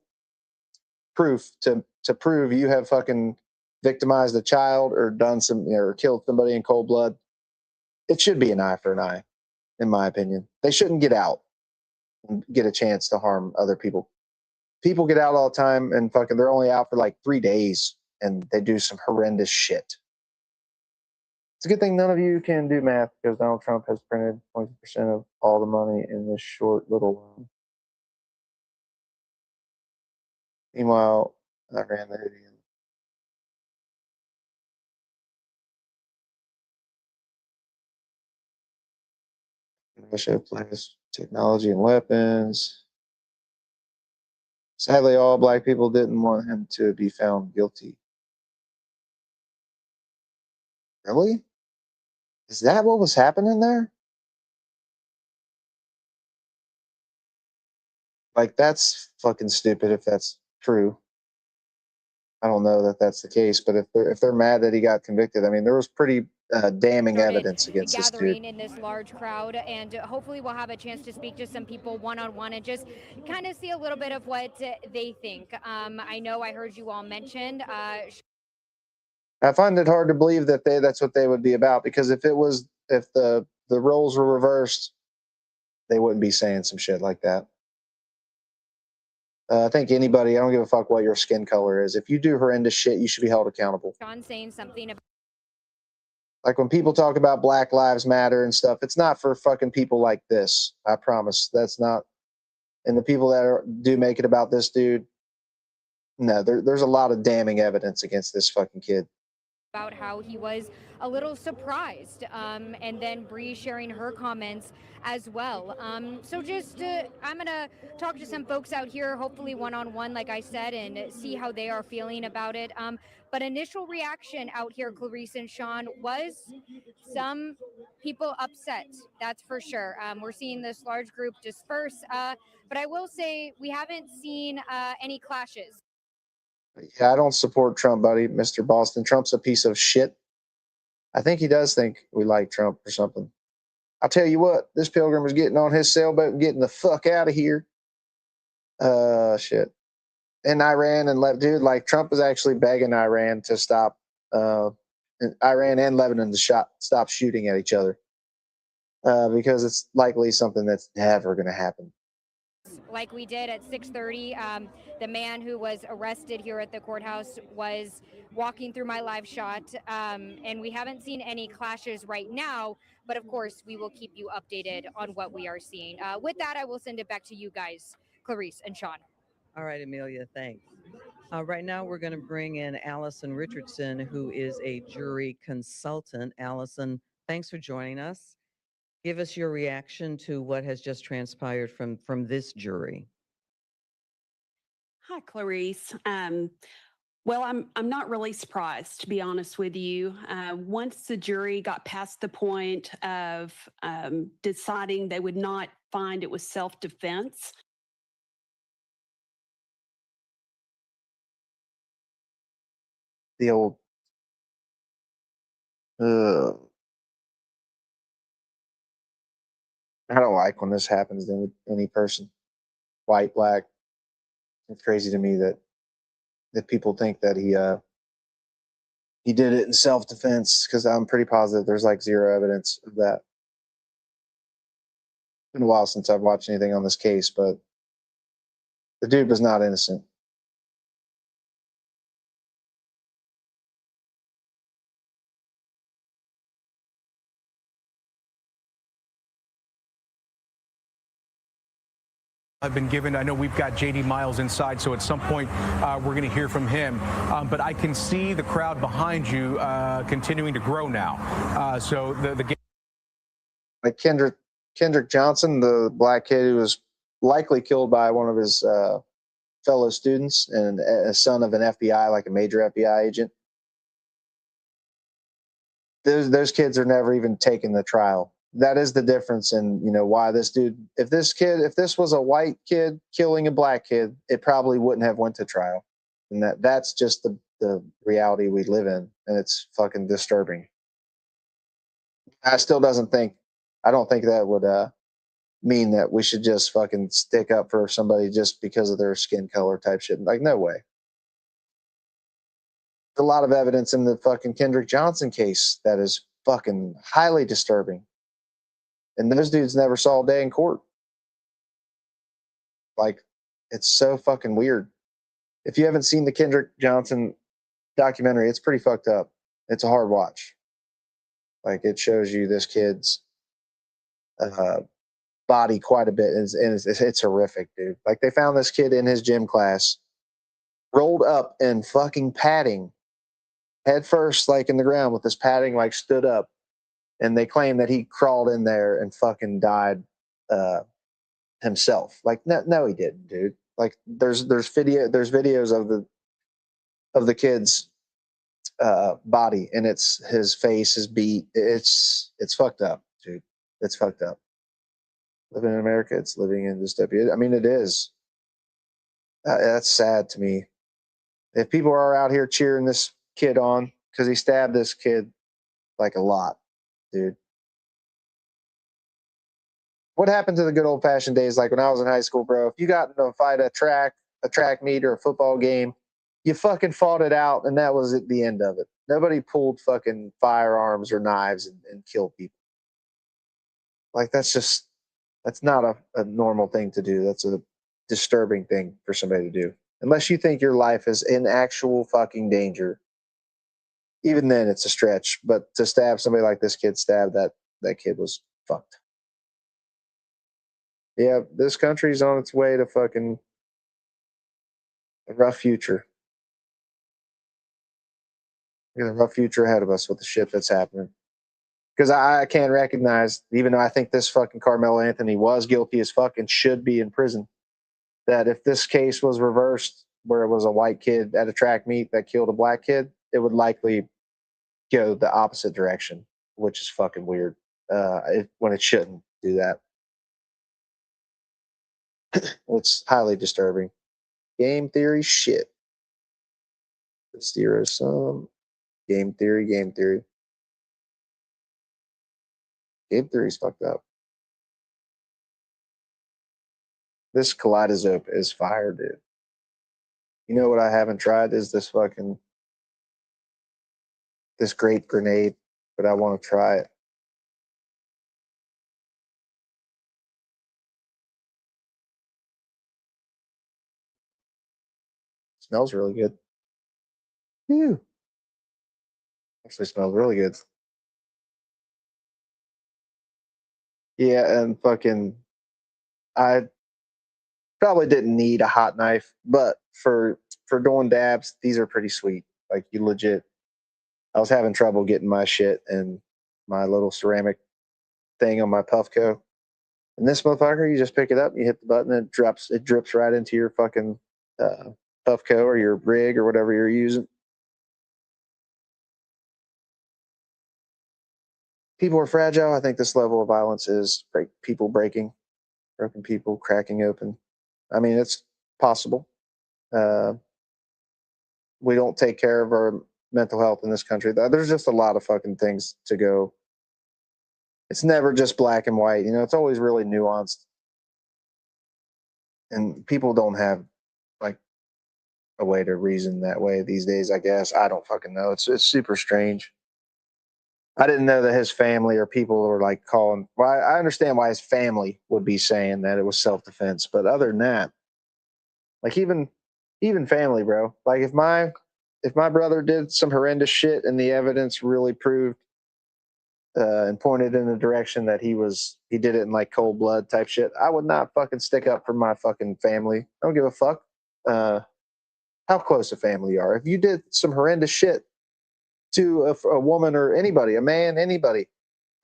proof to prove you have fucking victimized a child or done some, or killed somebody in cold blood, it should be an eye for an eye, in my opinion. They shouldn't get out and get a chance to harm other people. People get out all the time and fucking they're only out for like 3 days and they do some horrendous shit. It's a good thing none of you can do math, because Donald Trump has printed 20% of all the money in this short little one. Meanwhile, I ran the idiot. Russia plays technology and weapons. Sadly, all black people didn't want him to be found guilty. Really? Is that what was happening there? Like, that's fucking stupid if that's true. I don't know that that's the case, but if they're mad that he got convicted, I mean, there was pretty damning evidence against this dude. Gathering in this large crowd, and hopefully we'll have a chance to speak to some people one-on-one and just kind of see a little bit of what they think. I know I heard you all mention. I find it hard to believe that that's what they would be about, because if the roles were reversed, they wouldn't be saying some shit like that. I think anybody, I don't give a fuck what your skin color is. If you do horrendous shit, you should be held accountable. Sean saying something about. Like, when people talk about Black Lives Matter and stuff, it's not for fucking people like this. I promise. That's not. And the people that do make it about this dude, no, there's a lot of damning evidence against this fucking kid. About how he was a little surprised, and then Bree sharing her comments as well. So just, I'm gonna talk to some folks out here, hopefully one-on-one, like I said, and see how they are feeling about it. But initial reaction out here, Clarice and Sean, was some people upset, that's for sure. We're seeing this large group disperse, but I will say we haven't seen any clashes. Yeah, I don't support Trump, buddy. Mr. Boston. Trump's a piece of shit. I think he does think we like Trump or something. I'll tell you what, this pilgrim is getting on his sailboat and getting the fuck out of here. Shit. And Iran and dude, like, Trump is actually begging Iran to stop, Iran and Lebanon to stop shooting at each other, because it's likely something that's never going to happen. Like we did at 6:30, the man who was arrested here at the courthouse was walking through my live shot, and we haven't seen any clashes right now, but of course we will keep you updated on what we are seeing. With that, I will send it back to you guys, Clarice and Sean. All right, Amelia, thanks. Right now, we're going to bring in Allison Richardson, who is a jury consultant. Allison, thanks for joining us. Give us your reaction to what has just transpired from this jury. Hi, Clarice. Well, I'm not really surprised, to be honest with you. Once the jury got past the point of deciding they would not find it was self-defense. The old, I don't like when this happens to any person, white, black. It's crazy to me that people think that he did it in self-defense, because I'm pretty positive there's like zero evidence of that. It's been a while since I've watched anything on this case, but the dude was not innocent. have been given. I know we've got J.D. Miles inside, so at some point we're going to hear from him. But I can see the crowd behind you continuing to grow now. So the game. Like Kendrick Johnson, the black kid who was likely killed by one of his fellow students and a son of an FBI, like a major FBI agent. Those kids are never even taken the trial. That is the difference in, why this dude, if this was a white kid killing a black kid, it probably wouldn't have went to trial. And that's just the reality we live in. And it's fucking disturbing. I don't think that would mean that we should just fucking stick up for somebody just because of their skin color type shit. Like, no way. There's a lot of evidence in the fucking Kendrick Johnson case that is fucking highly disturbing. And those dudes never saw a day in court. Like, it's so fucking weird. If you haven't seen the Kendrick Johnson documentary, it's pretty fucked up. It's a hard watch. Like, it shows you this kid's body quite a bit, and it's horrific, dude. Like, they found this kid in his gym class, rolled up in fucking padding, head first, like in the ground with this padding, like stood up. And they claim that he crawled in there and fucking died himself. Like, no, he didn't, dude. Like, there's videos of the kid's body, and it's his face is beat. It's fucked up, dude. It's fucked up. Living in America, it's living in dystopia. I mean, it is. That's sad to me. If people are out here cheering this kid on because he stabbed this kid like a lot, dude. What happened to the good old fashioned days? Like when I was in high school, bro, if you got into a fight, a track meet or a football game, you fucking fought it out. And that was at the end of it. Nobody pulled fucking firearms or knives and killed people. Like, that's not a normal thing to do. That's a disturbing thing for somebody to do. Unless you think your life is in actual fucking danger. Even then, it's a stretch. But to stab somebody like this kid stabbed, that kid was fucked. Yeah, this country's on its way to fucking a rough future. We got a rough future ahead of us with the shit that's happening. Because I can't recognize, even though I think this fucking Carmelo Anthony was guilty as fuck and should be in prison, that if this case was reversed, where it was a white kid at a track meet that killed a black kid, it would likely go the opposite direction, which is fucking weird. When it shouldn't do that. It's highly disturbing. Game theory shit. Zero sum. Game theory. Game theory's fucked up. This kaleidoscope is fire, dude. You know what I haven't tried is this grape grenade, but I want to try it. Smells really good. Ew. Actually smells really good. Yeah, and I probably didn't need a hot knife, but for doing dabs, these are pretty sweet. Like, you legit. I was having trouble getting my shit and my little ceramic thing on my Puffco. And this motherfucker, you just pick it up, you hit the button, and it drips right into your fucking Puffco or your rig or whatever you're using. People are fragile. I think this level of violence is people broken people, cracking open. I mean, it's possible. We don't take care of our mental health in this country. There's just a lot of fucking things to go. It's never just black and white. It's always really nuanced. And people don't have like a way to reason that way these days, I guess. I don't fucking know. It's super strange. I didn't know that his family or people were like calling. Well, I understand why his family would be saying that it was self-defense, but other than that, like even family, bro. Like if my brother did some horrendous shit and the evidence really proved and pointed in the direction that he did it in like cold blood type shit, I would not fucking stick up for my fucking family. I don't give a fuck how close a family you are. If you did some horrendous shit to a woman or anybody, a man, anybody,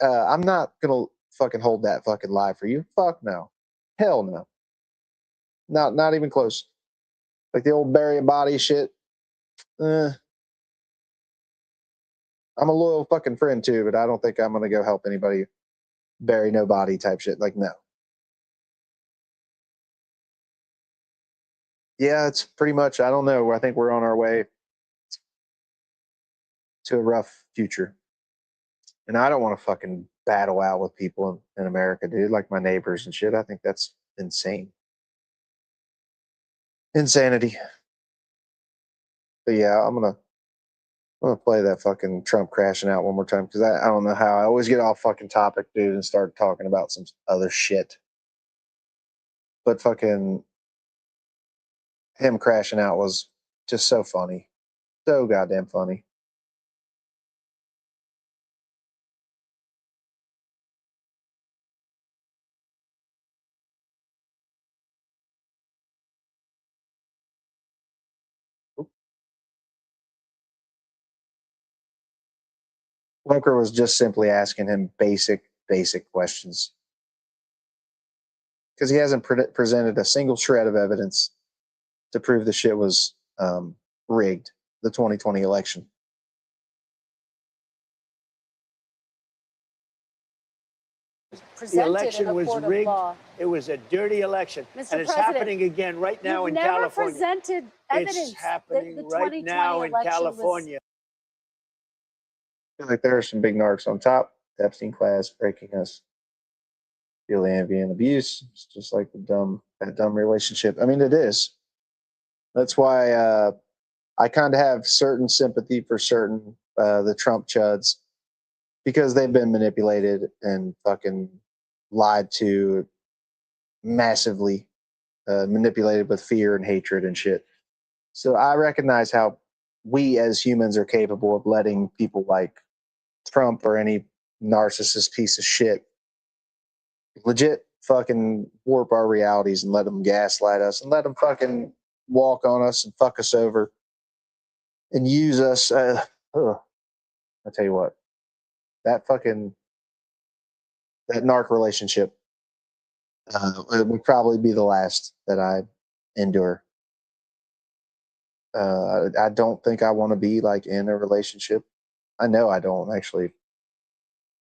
I'm not gonna fucking hold that fucking lie for you. Fuck no. Hell no. Not even close. Like the old bury a body shit. I'm a loyal fucking friend too, but I don't think I'm gonna go help anybody bury no body type shit. Like, no. Yeah, it's pretty much, I don't know. I think we're on our way to a rough future. And I don't want to fucking battle out with people in America, dude, like my neighbors and shit. I think that's insane. Insanity. But yeah, I'm gonna play that fucking Trump crashing out one more time because I don't know how I always get off fucking topic, dude, and start talking about some other shit. But fucking him crashing out was just so funny. So goddamn funny. Welker was just simply asking him basic questions. Because he hasn't presented a single shred of evidence to prove the shit was rigged, the 2020 election. The election was rigged. It was a dirty election. And it's happening again right now in California. Presented evidence. It's happening right now in California. I feel like there are some big narcs on top. The Epstein class breaking us. Feel the envy and abuse. It's just like that dumb relationship. I mean, it is. That's why I kind of have certain sympathy for certain the Trump chuds because they've been manipulated and fucking lied to massively, manipulated with fear and hatred and shit. So I recognize how we as humans are capable of letting people like Trump or any narcissist piece of shit legit fucking warp our realities and let them gaslight us and let them fucking walk on us and fuck us over and use us. I tell you what, that narc relationship would probably be the last that I endure. I don't think I want to be like in a relationship. I know I don't actually.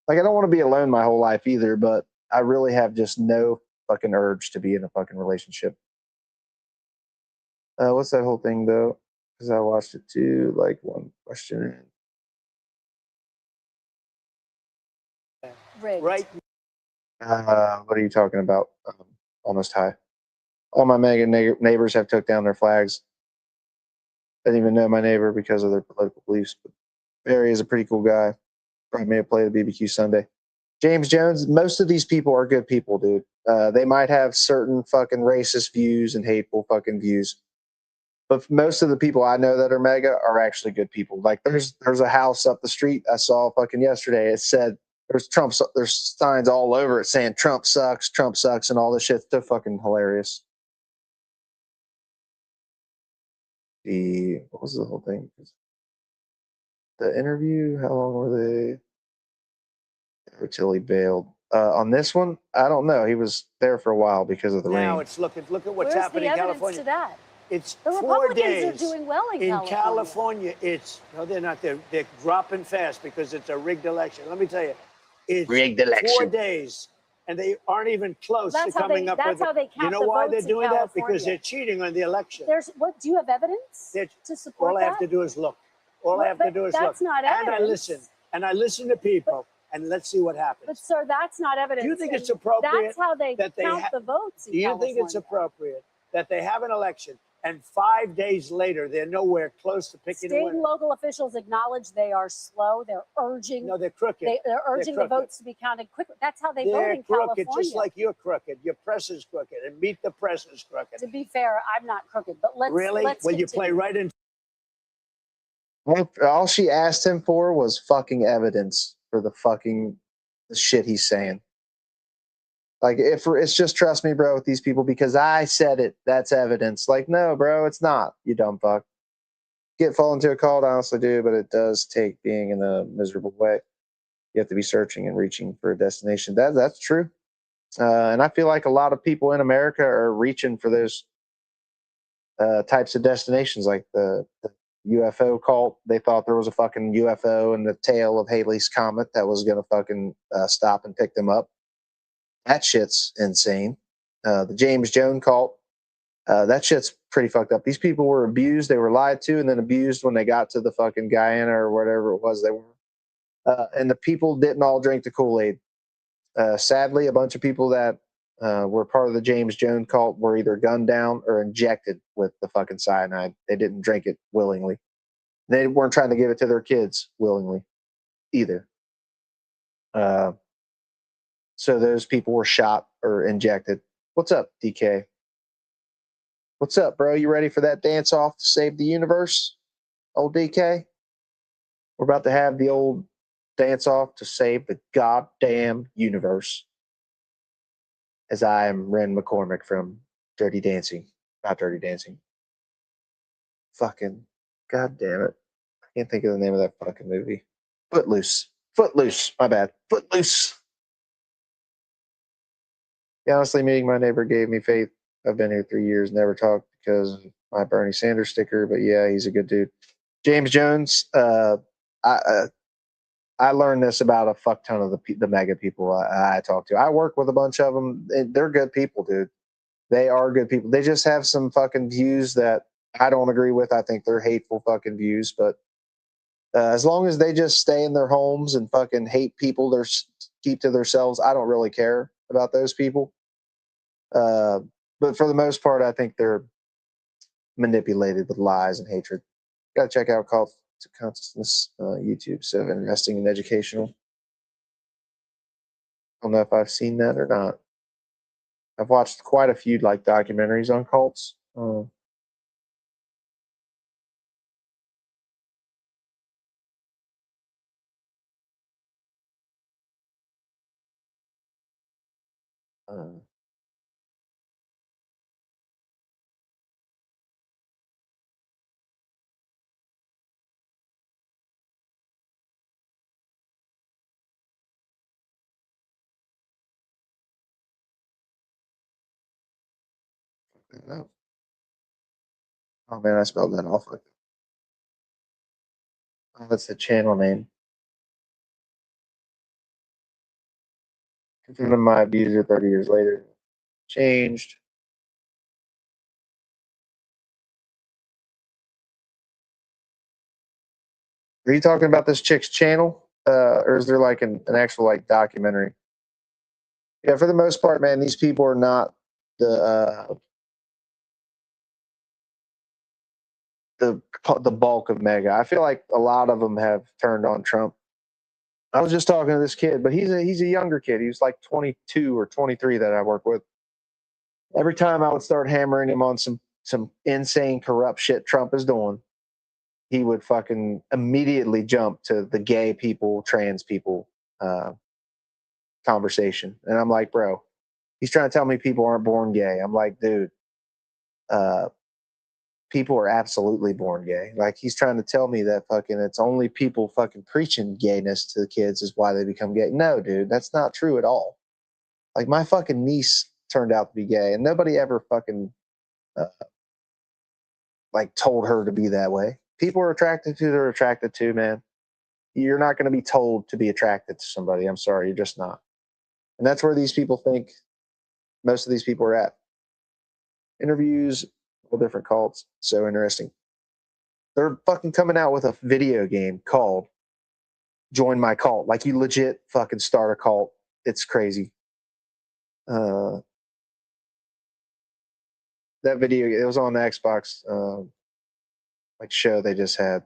Like, I don't want to be alone my whole life either, but I really have just no fucking urge to be in a fucking relationship. What's that whole thing though? Because I watched it too. Like, one question. Right. What are you talking about? Almost high. All my mega neighbors have took down their flags. I didn't even know my neighbor because of their political beliefs. But Barry is a pretty cool guy. Probably may have played the BBQ Sunday. James Jones, most of these people are good people, dude. They might have certain fucking racist views and hateful fucking views. But most of the people I know that are mega are actually good people. Like there's a house up the street I saw fucking yesterday. It said there's signs all over it saying Trump sucks, and all this shit. It's so fucking hilarious. What was the whole thing? The interview, how long were they? Until he bailed. On this one, I don't know. He was there for a while because of the rain. Now it's look at what's Where's happening the in evidence California. to that? It's The 4 Republicans days are doing well in California. It's no, they're not. They're dropping fast because it's a rigged election. Let me tell you, it's rigged election. 4 days, and they aren't even close to coming up with. That's how they count You know the why they're votes in doing that? Because California. they're cheating on the election. Do you have evidence to support All that? I have to do is look. All I have to do is look. That's not evidence. And I listen to people, and let's see what happens. But sir, that's not evidence. Do you think it's And appropriate? That's how they that count the votes in Do you California. think it's appropriate that they have an election and 5 days later they're nowhere close to picking a State winner? and local officials acknowledge they are slow. They're urging. No, they're crooked. They're urging the votes to be counted quickly. That's how they vote They're in crooked, California. just like you're crooked. Your press is crooked, and Meet the Press is crooked. To be fair, I'm not crooked, but let's Really? Let's Well, you continue. play right into. All she asked him for was fucking evidence for the shit he's saying. Like, if it's just trust me, bro, with these people because I said it, that's evidence. Like, no, bro, it's not, you dumb fuck. Fall into a cult, I honestly do, but it does take being in a miserable way. You have to be searching and reaching for a destination. That's true. And I feel like a lot of people in America are reaching for those types of destinations, like the UFO cult. They thought there was a fucking UFO in the tail of Halley's Comet that was going to fucking stop and pick them up. That shit's insane. The James Jones cult, that shit's pretty fucked up. These people were abused. They were lied to and then abused when they got to the fucking Guyana or whatever it was they were. And the people didn't all drink the Kool-Aid. Sadly, a bunch of people that were part of the James Jones cult were either gunned down or injected with the fucking cyanide. They didn't drink it willingly. They weren't trying to give it to their kids willingly either. So those people were shot or injected. What's up, DK? What's up, bro? You ready for that dance off to save the universe? Old DK? We're about to have the old dance off to save the goddamn universe. As I am Ren McCormick from Dirty Dancing. Not Dirty Dancing. Fucking, god damn it. I can't think of the name of that fucking movie. Footloose. Footloose. My bad. Footloose. Yeah, honestly, meeting my neighbor gave me faith. I've been here 3 years, never talked because of my Bernie Sanders sticker, but yeah, he's a good dude. James Jones, I learned this about a fuck ton of the mega people I talk to. I work with a bunch of them. They're good people, dude. They are good people. They just have some fucking views that I don't agree with. I think they're hateful fucking views, but as long as they just stay in their homes and fucking hate people, they're keep to themselves, I don't really care about those people. But for the most part, I think they're manipulated with lies and hatred. Got to check out Call to Consciousness YouTube. So interesting and educational. I don't know if I've seen that or not. I've watched quite a few like documentaries on cults. No. Oh man, I spelled that off like that. Oh, that's the channel name. Confirming my abuser 30 years later. Changed. Are you talking about this chick's channel? Or is there like an actual like documentary? Yeah, for the most part, man, these people are not the bulk of mega. I feel like a lot of them have turned on Trump. I was just talking to this kid, but he's a younger kid. He was like 22 or 23 that I work with. Every time I would start hammering him on some insane corrupt shit Trump is doing, he would fucking immediately jump to the gay people, trans people conversation. And I'm like, bro, he's trying to tell me people aren't born gay. I'm like, dude, people are absolutely born gay. Like, he's trying to tell me that fucking it's only people fucking preaching gayness to the kids is why they become gay. No, dude, that's not true at all. Like, my fucking niece turned out to be gay and nobody ever fucking like told her to be that way. People are attracted to who they're attracted to, man. You're not going to be told to be attracted to somebody. I'm sorry, you're just not. And that's where these people think most of these people are at. Interviews, all different cults. So interesting. They're fucking coming out with a video game called Join My Cult. Like, you legit fucking start a cult. It's crazy. That video, it was on the Xbox like show they just had.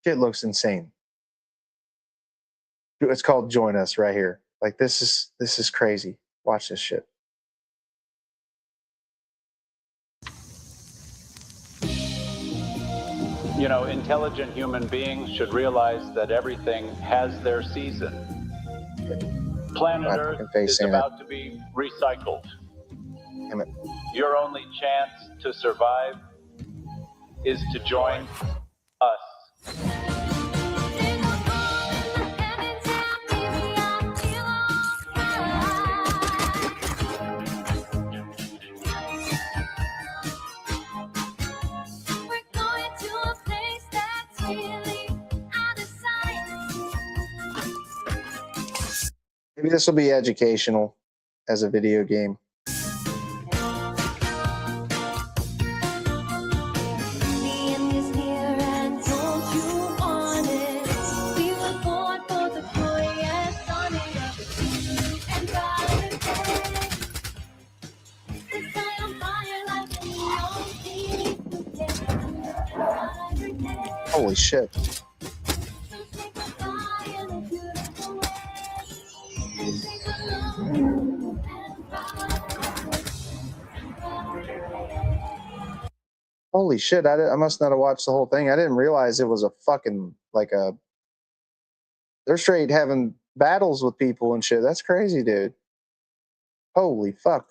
Shit looks insane. It's called Join Us right here. Like, this is crazy. Watch this shit. You know, intelligent human beings should realize that everything has their season. Planet Earth is about to be recycled. Your only chance to survive is to join us. Maybe this will be educational as a video game. Holy shit. Holy shit, I must not have watched the whole thing. I didn't realize it was a fucking, like a... They're straight having battles with people and shit. That's crazy, dude. Holy fuck.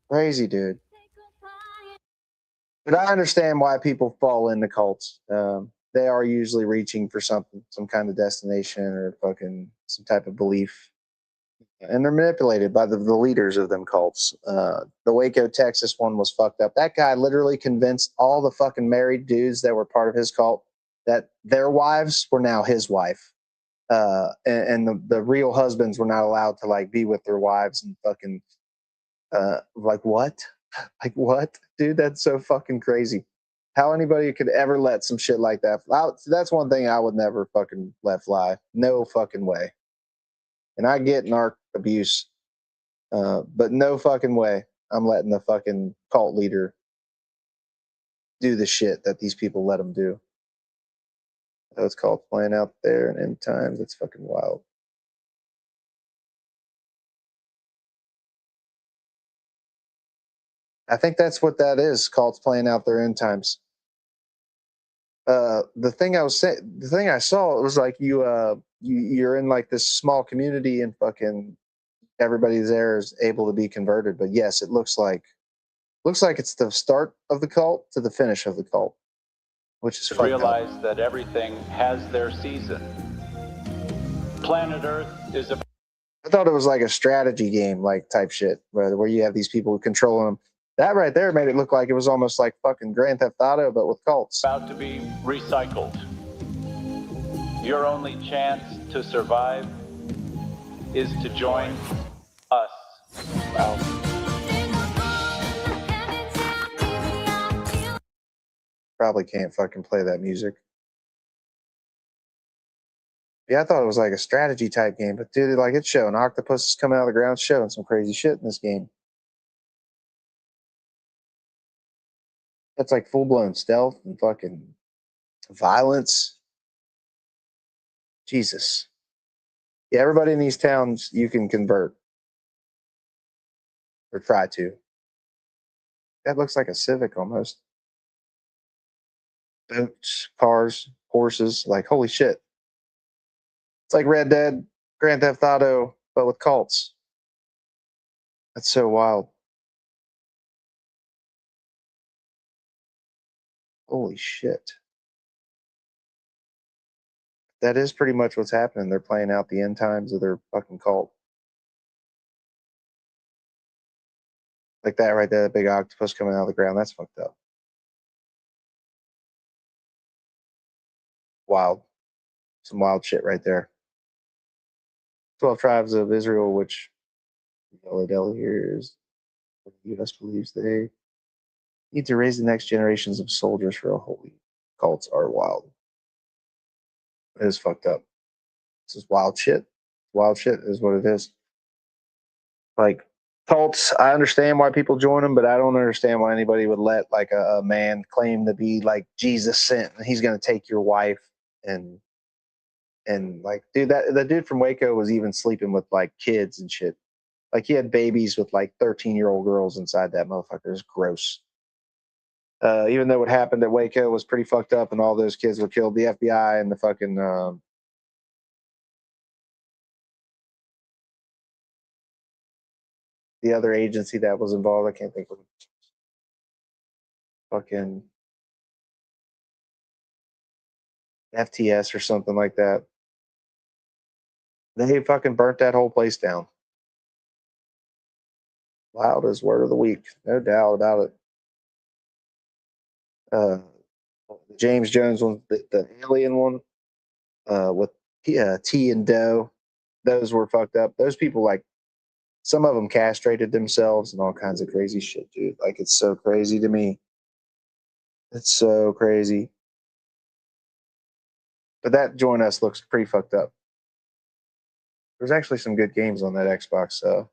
Crazy, dude. But I understand why people fall into cults. They are usually reaching for something, some kind of destination or fucking some type of belief. And they're manipulated by the leaders of them cults. The Waco, Texas one was fucked up. That guy literally convinced all the fucking married dudes that were part of his cult that their wives were now his wife. And the real husbands were not allowed to like be with their wives and fucking like what? Like what? Dude, that's so fucking crazy. How anybody could ever let some shit like that fly. That's one thing I would never fucking let fly. No fucking way. And I get narc abuse, but no fucking way I'm letting the fucking cult leader do the shit that these people let him do. So it's called Playing Out There and End Times. It's fucking wild. I think that's what that is, cults playing out their end times. The thing I was saying, the thing I saw, it was like you're in like this small community and fucking everybody there is able to be converted. But yes, it looks like it's the start of the cult to the finish of the cult, which is realize that everything has their season. Planet Earth is a... I thought it was like a strategy game, like type shit, where you have these people controlling them. That right there made it look like it was almost like fucking Grand Theft Auto, but with cults. About to be recycled. Your only chance to survive is to join us. Wow. Probably can't fucking play that music. Yeah, I thought it was like a strategy type game, but dude, like it's showing octopuses coming out of the ground, showing some crazy shit in this game. That's like full-blown stealth and fucking violence. Jesus. Yeah, everybody in these towns you can convert. Or try to. That looks like a Civic almost. Boats, cars, horses, like holy shit. It's like Red Dead, Grand Theft Auto, but with cults. That's so wild. Holy shit. That is pretty much what's happening. They're playing out the end times of their fucking cult. Like that right there, the big octopus coming out of the ground. That's fucked up. Wild. Some wild shit right there. 12 tribes of Israel, which Philadelphia here is what the U.S. believes they need to raise the next generations of soldiers for a holy. Cults are wild. It is fucked up. This is wild shit. Wild shit is what it is. Like cults, I understand why people join them, but I don't understand why anybody would let like a man claim to be like Jesus sent and he's going to take your wife and And like, dude, the dude from Waco was even sleeping with like kids and shit. Like he had babies with like 13-year-old girls inside that motherfucker. It was gross. Even though what happened at Waco was pretty fucked up and all those kids were killed, the FBI and the fucking the other agency that was involved, I can't think of it. Fucking FTS or something like that. They fucking burnt that whole place down. Loudest word of the week, no doubt about it. James Jones one, the alien one, with T and Doe, those were fucked up. Those people, like, some of them castrated themselves and all kinds of crazy shit, dude. Like, it's so crazy to me. It's so crazy. But that Join Us looks pretty fucked up. There's actually some good games on that Xbox, so.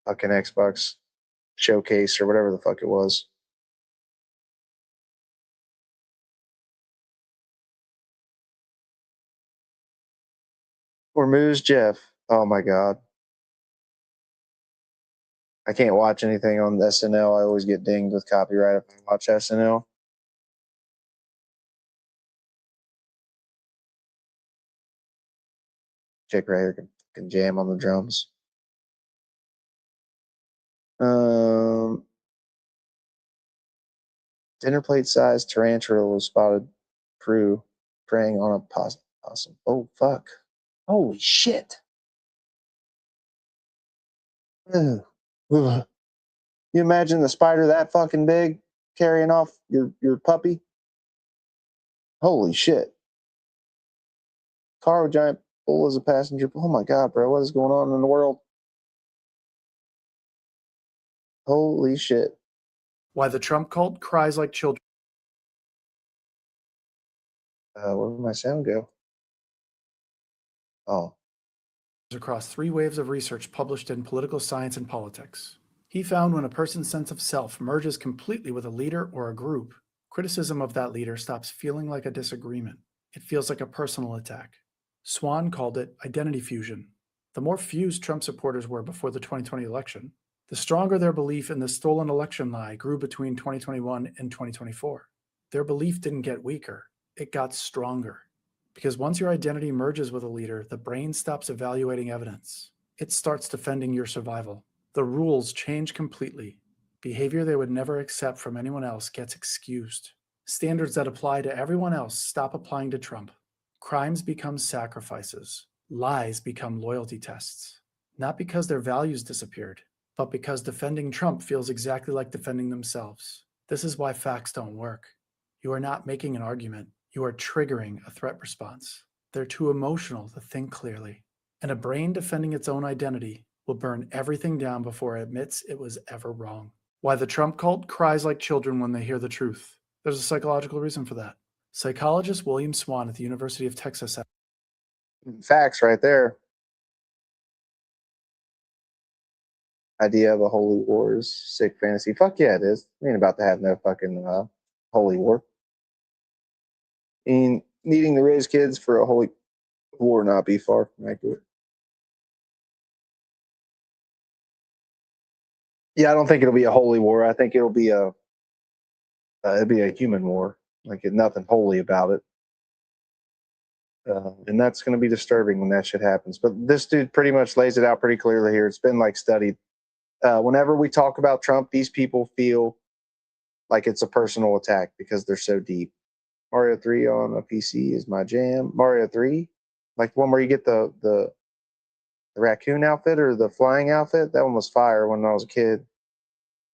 Fucking Xbox showcase or whatever the fuck it was. Or Moose Jeff. Oh my god. I can't watch anything on SNL. I always get dinged with copyright if I watch SNL. Chick right here can jam on the drums. Dinner plate sized tarantula was spotted crew preying on a possum. Oh fuck. Holy shit. Ugh. Ugh. You imagine the spider that fucking big carrying off your puppy? Holy shit. Car with giant bull as a passenger. Oh my god, bro, what is going on in the world? Holy shit. Why the Trump cult cries like children. Where did my sound go? Oh. Across 3 waves of research published in Political Science and Politics. He found when a person's sense of self merges completely with a leader or a group, criticism of that leader stops feeling like a disagreement. It feels like a personal attack. Swan called it identity fusion. The more fused Trump supporters were before the 2020 election, the stronger their belief in the stolen election lie grew between 2021 and 2024. Their belief didn't get weaker, it got stronger. Because once your identity merges with a leader, the brain stops evaluating evidence. It starts defending your survival. The rules change completely. Behavior they would never accept from anyone else gets excused. Standards that apply to everyone else stop applying to Trump. Crimes become sacrifices. Lies become loyalty tests. Not because their values disappeared, but because defending Trump feels exactly like defending themselves. This is why facts don't work. You are not making an argument. You are triggering a threat response. They're too emotional to think clearly. And a brain defending its own identity will burn everything down before it admits it was ever wrong. Why the Trump cult cries like children when they hear the truth. There's a psychological reason for that. Psychologist William Swan at the University of Texas. Facts right there. Idea of a holy war is sick fantasy. Fuck yeah, it is. We ain't about to have no fucking holy war. And needing to raise kids for a holy war not be far from accurate. Yeah, I don't think it'll be a holy war. I think it'll be a human war. Like, nothing holy about it. And that's going to be disturbing when that shit happens. But this dude pretty much lays it out pretty clearly here. It's been like studied. Whenever we talk about Trump, these people feel like it's a personal attack because they're so deep. Mario 3 on a PC is my jam. Mario 3, like the one where you get the raccoon outfit or the flying outfit, that one was fire when I was a kid.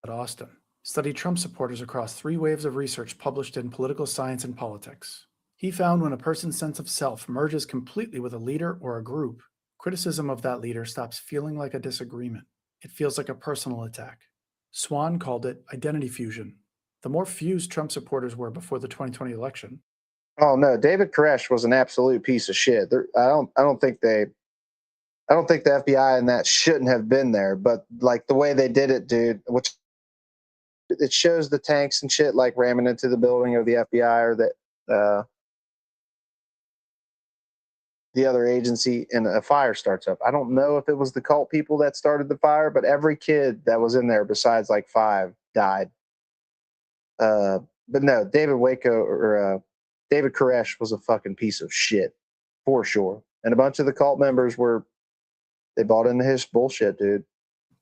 At Austin, studied Trump supporters across 3 waves of research published in Political Science and Politics. He found when a person's sense of self merges completely with a leader or a group, criticism of that leader stops feeling like a disagreement. It feels like a personal attack. Swan called it identity fusion. The more fused Trump supporters were before the 2020 election. Oh no, David Koresh was an absolute piece of shit. I don't think the FBI and that shouldn't have been there, but like the way they did it, dude, which it shows the tanks and shit like ramming into the building of the FBI or the other agency, and a fire starts up. I don't know if it was the cult people that started the fire, but every kid that was in there besides like 5 died. But no, David Koresh was a fucking piece of shit for sure. And a bunch of the cult members they bought into his bullshit, dude.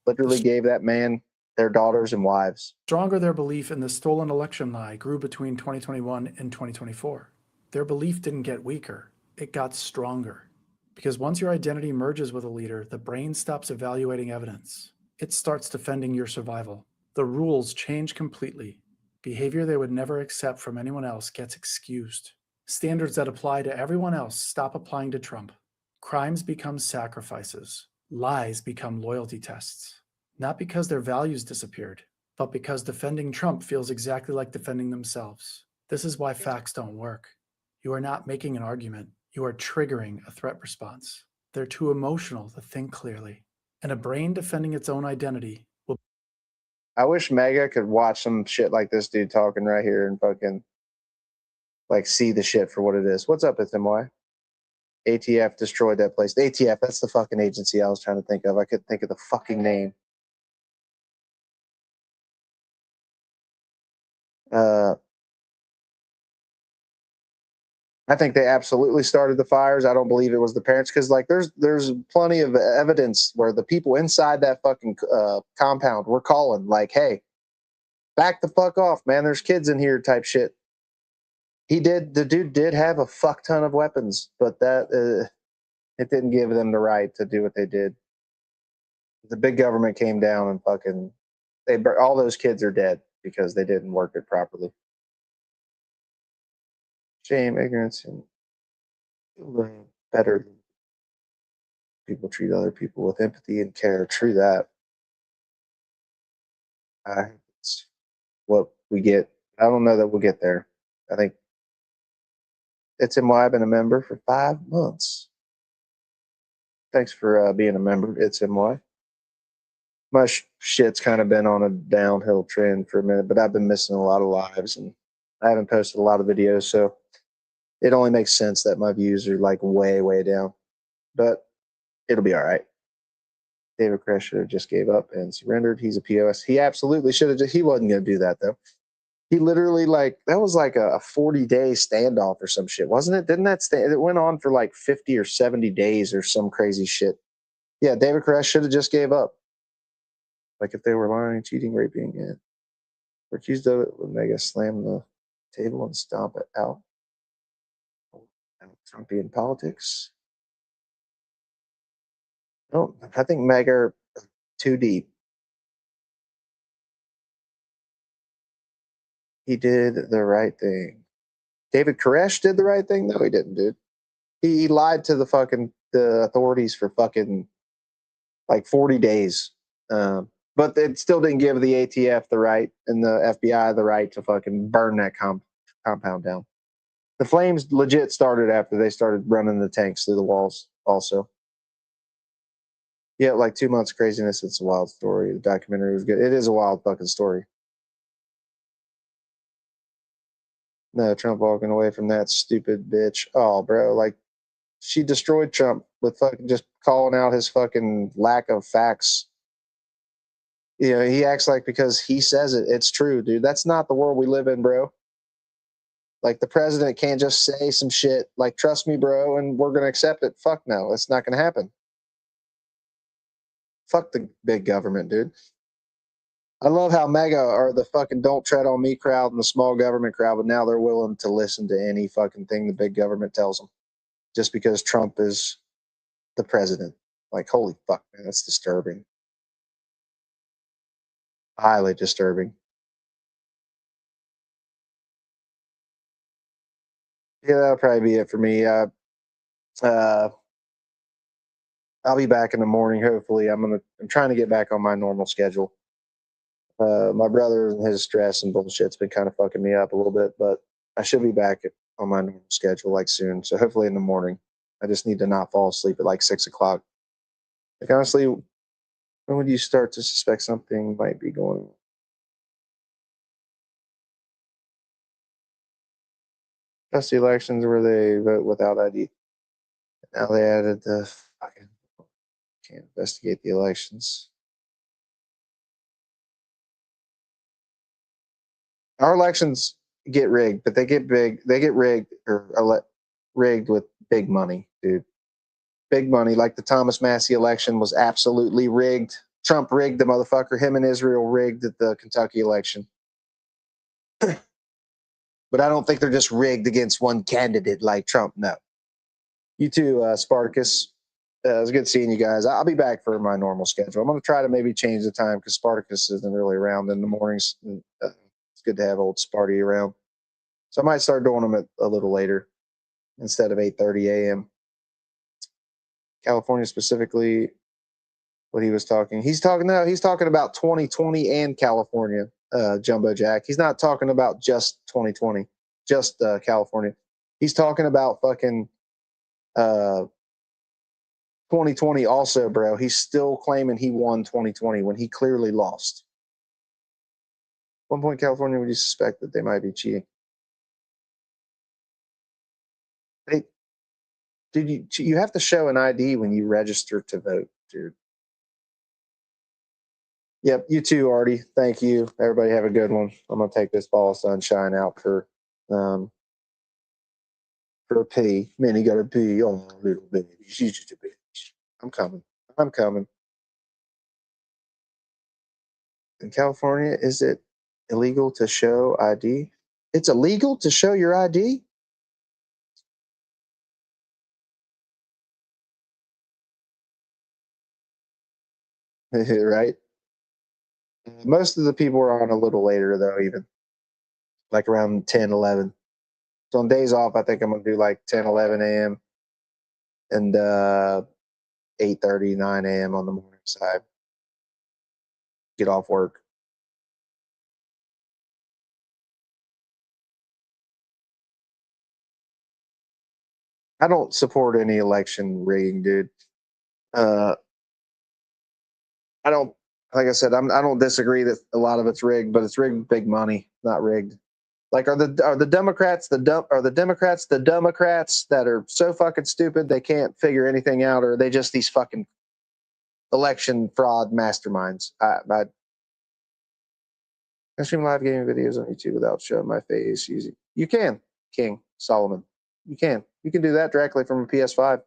Literally gave that man their daughters and wives. Stronger their belief in the stolen election lie grew between 2021 and 2024. Their belief didn't get weaker, it got stronger. Because once your identity merges with a leader, the brain stops evaluating evidence. It starts defending your survival. The rules change completely. Behavior they would never accept from anyone else gets excused. Standards that apply to everyone else stop applying to Trump. Crimes become sacrifices. Lies become loyalty tests. Not because their values disappeared, but because defending Trump feels exactly like defending themselves. This is why facts don't work. You are not making an argument. You are triggering a threat response. They're too emotional to think clearly. And a brain defending its own identity will... I wish Mega could watch some shit like this dude talking right here and fucking like see the shit for what it is. What's up with MY? ATF destroyed that place. The ATF, that's the fucking agency I was trying to think of. I couldn't think of the fucking name. I think they absolutely started the fires. I don't believe it was the parents because, like, there's plenty of evidence where the people inside that fucking compound were calling, like, "Hey, back the fuck off, man. There's kids in here," type shit. The dude did have a fuck ton of weapons, but that it didn't give them the right to do what they did. The big government came down and fucking all those kids are dead because they didn't work it properly. Shame, ignorance, and better. People treat other people with empathy and care. True that. It's what we get. I don't know that we'll get there. I think it's MY. I've been a member for 5 months. Thanks for being a member. It's MY. My shit's kind of been on a downhill trend for a minute, but I've been missing a lot of lives and I haven't posted a lot of videos, so it only makes sense that my views are like way, way down. But it'll be all right. David Koresh should have just gave up and surrendered. He's a POS. He absolutely should have. He wasn't going to do that, though. He literally, that was like a 40-day standoff or some shit, wasn't it? Didn't that it went on for like 50 or 70 days or some crazy shit. Yeah, David Koresh should have just gave up. Like if they were lying, cheating, raping, yeah. We're accused of it, would Mega slam the table and stomp it out. Trumpian politics. No, I think Mega are too deep. He did the right thing. David Koresh did the right thing? No, he didn't, dude. He lied to the authorities for fucking like 40 days. But it still didn't give the ATF the right and the FBI the right to fucking burn that compound down. The flames legit started after they started running the tanks through the walls also. Yeah, like 2 months of craziness. It's a wild story. The documentary was good. It is a wild fucking story. No, Trump walking away from that stupid bitch. Oh, bro, like she destroyed Trump with fucking just calling out his fucking lack of facts. You know, he acts like because he says it, it's true, dude. That's not the world we live in, bro. Like the president can't just say some shit like, trust me, bro, and we're going to accept it. Fuck no, it's not going to happen. Fuck the big government, dude. I love how MAGA are the fucking don't tread on me crowd and the small government crowd, but now they're willing to listen to any fucking thing the big government tells them just because Trump is the president. Like, holy fuck, man, that's disturbing. Highly disturbing. Yeah, that'll probably be it for me. I'll be back in the morning, hopefully. I'm trying to get back on my normal schedule. My brother and his stress and bullshit's been kind of fucking me up a little bit, but I should be back on my normal schedule like soon. So hopefully in the morning. I just need to not fall asleep at like 6 o'clock. Like honestly, when would you start to suspect something might be going on? That's the elections where they vote without ID. Now they added the fucking can't investigate the elections. Our elections get rigged, but they get rigged or rigged with big money, dude. Big money, like the Thomas Massey election was absolutely rigged. Trump rigged the motherfucker. Him and Israel rigged the Kentucky election. But I don't think they're just rigged against one candidate like Trump. No. You too, Spartacus. It was good seeing you guys. I'll be back for my normal schedule. I'm going to try to maybe change the time because Spartacus isn't really around in the mornings. It's good to have old Sparty around. So I might start doing them at a little later instead of 8:30 a.m. California specifically, what he was talking. He's talking about 2020 and California, Jumbo Jack. He's not talking about just 2020, just California. He's talking about fucking 2020 also, bro. He's still claiming he won 2020 when he clearly lost. At one point, California, would you suspect that they might be cheating? Dude, you have to show an ID when you register to vote, dude. Yep, you too, Artie. Thank you. Everybody have a good one. I'm gonna take this ball of sunshine out for a pee. Man, he got a pee. Oh, little baby. She's just a bitch. I'm coming. In California, is it illegal to show ID? It's illegal to show your ID? Right? Most of the people are on a little later, though, even. Like around 10, 11. So on days off, I think I'm going to do like 10, 11 a.m. and 8:30, 9 a.m. on the morning side. Get off work. I don't support any election rigging, dude. I don't, like I said, I don't disagree that a lot of it's rigged, but it's rigged with big money, not rigged. Like, are the Democrats the Democrats that are so fucking stupid they can't figure anything out, or are they just these fucking election fraud masterminds? I stream live gaming videos on YouTube without showing my face. You can, King Solomon. You can do that directly from a PS5.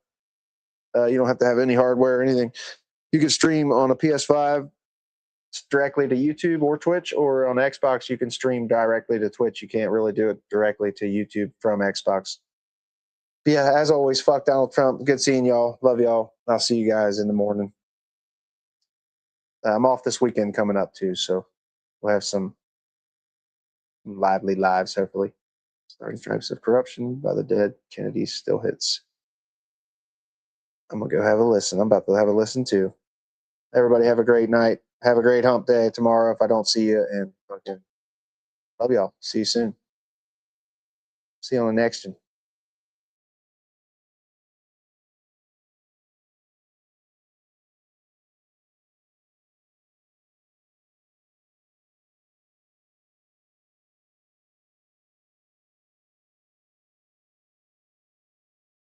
You don't have to have any hardware or anything. You can stream on a PS5 directly to YouTube or Twitch, or on Xbox you can stream directly to Twitch. You can't really do it directly to YouTube from Xbox. But yeah, as always, fuck Donald Trump. Good seeing y'all. Love y'all. I'll see you guys in the morning. I'm off this weekend coming up too, so we'll have some lively lives, hopefully. Starting Stripes of Corruption by the Dead. Kennedy still hits. I'm going to go have a listen. I'm about to have a listen too. Everybody have a great night. Have a great hump day tomorrow if I don't see you. And fucking love y'all. See you soon. See you on the next one.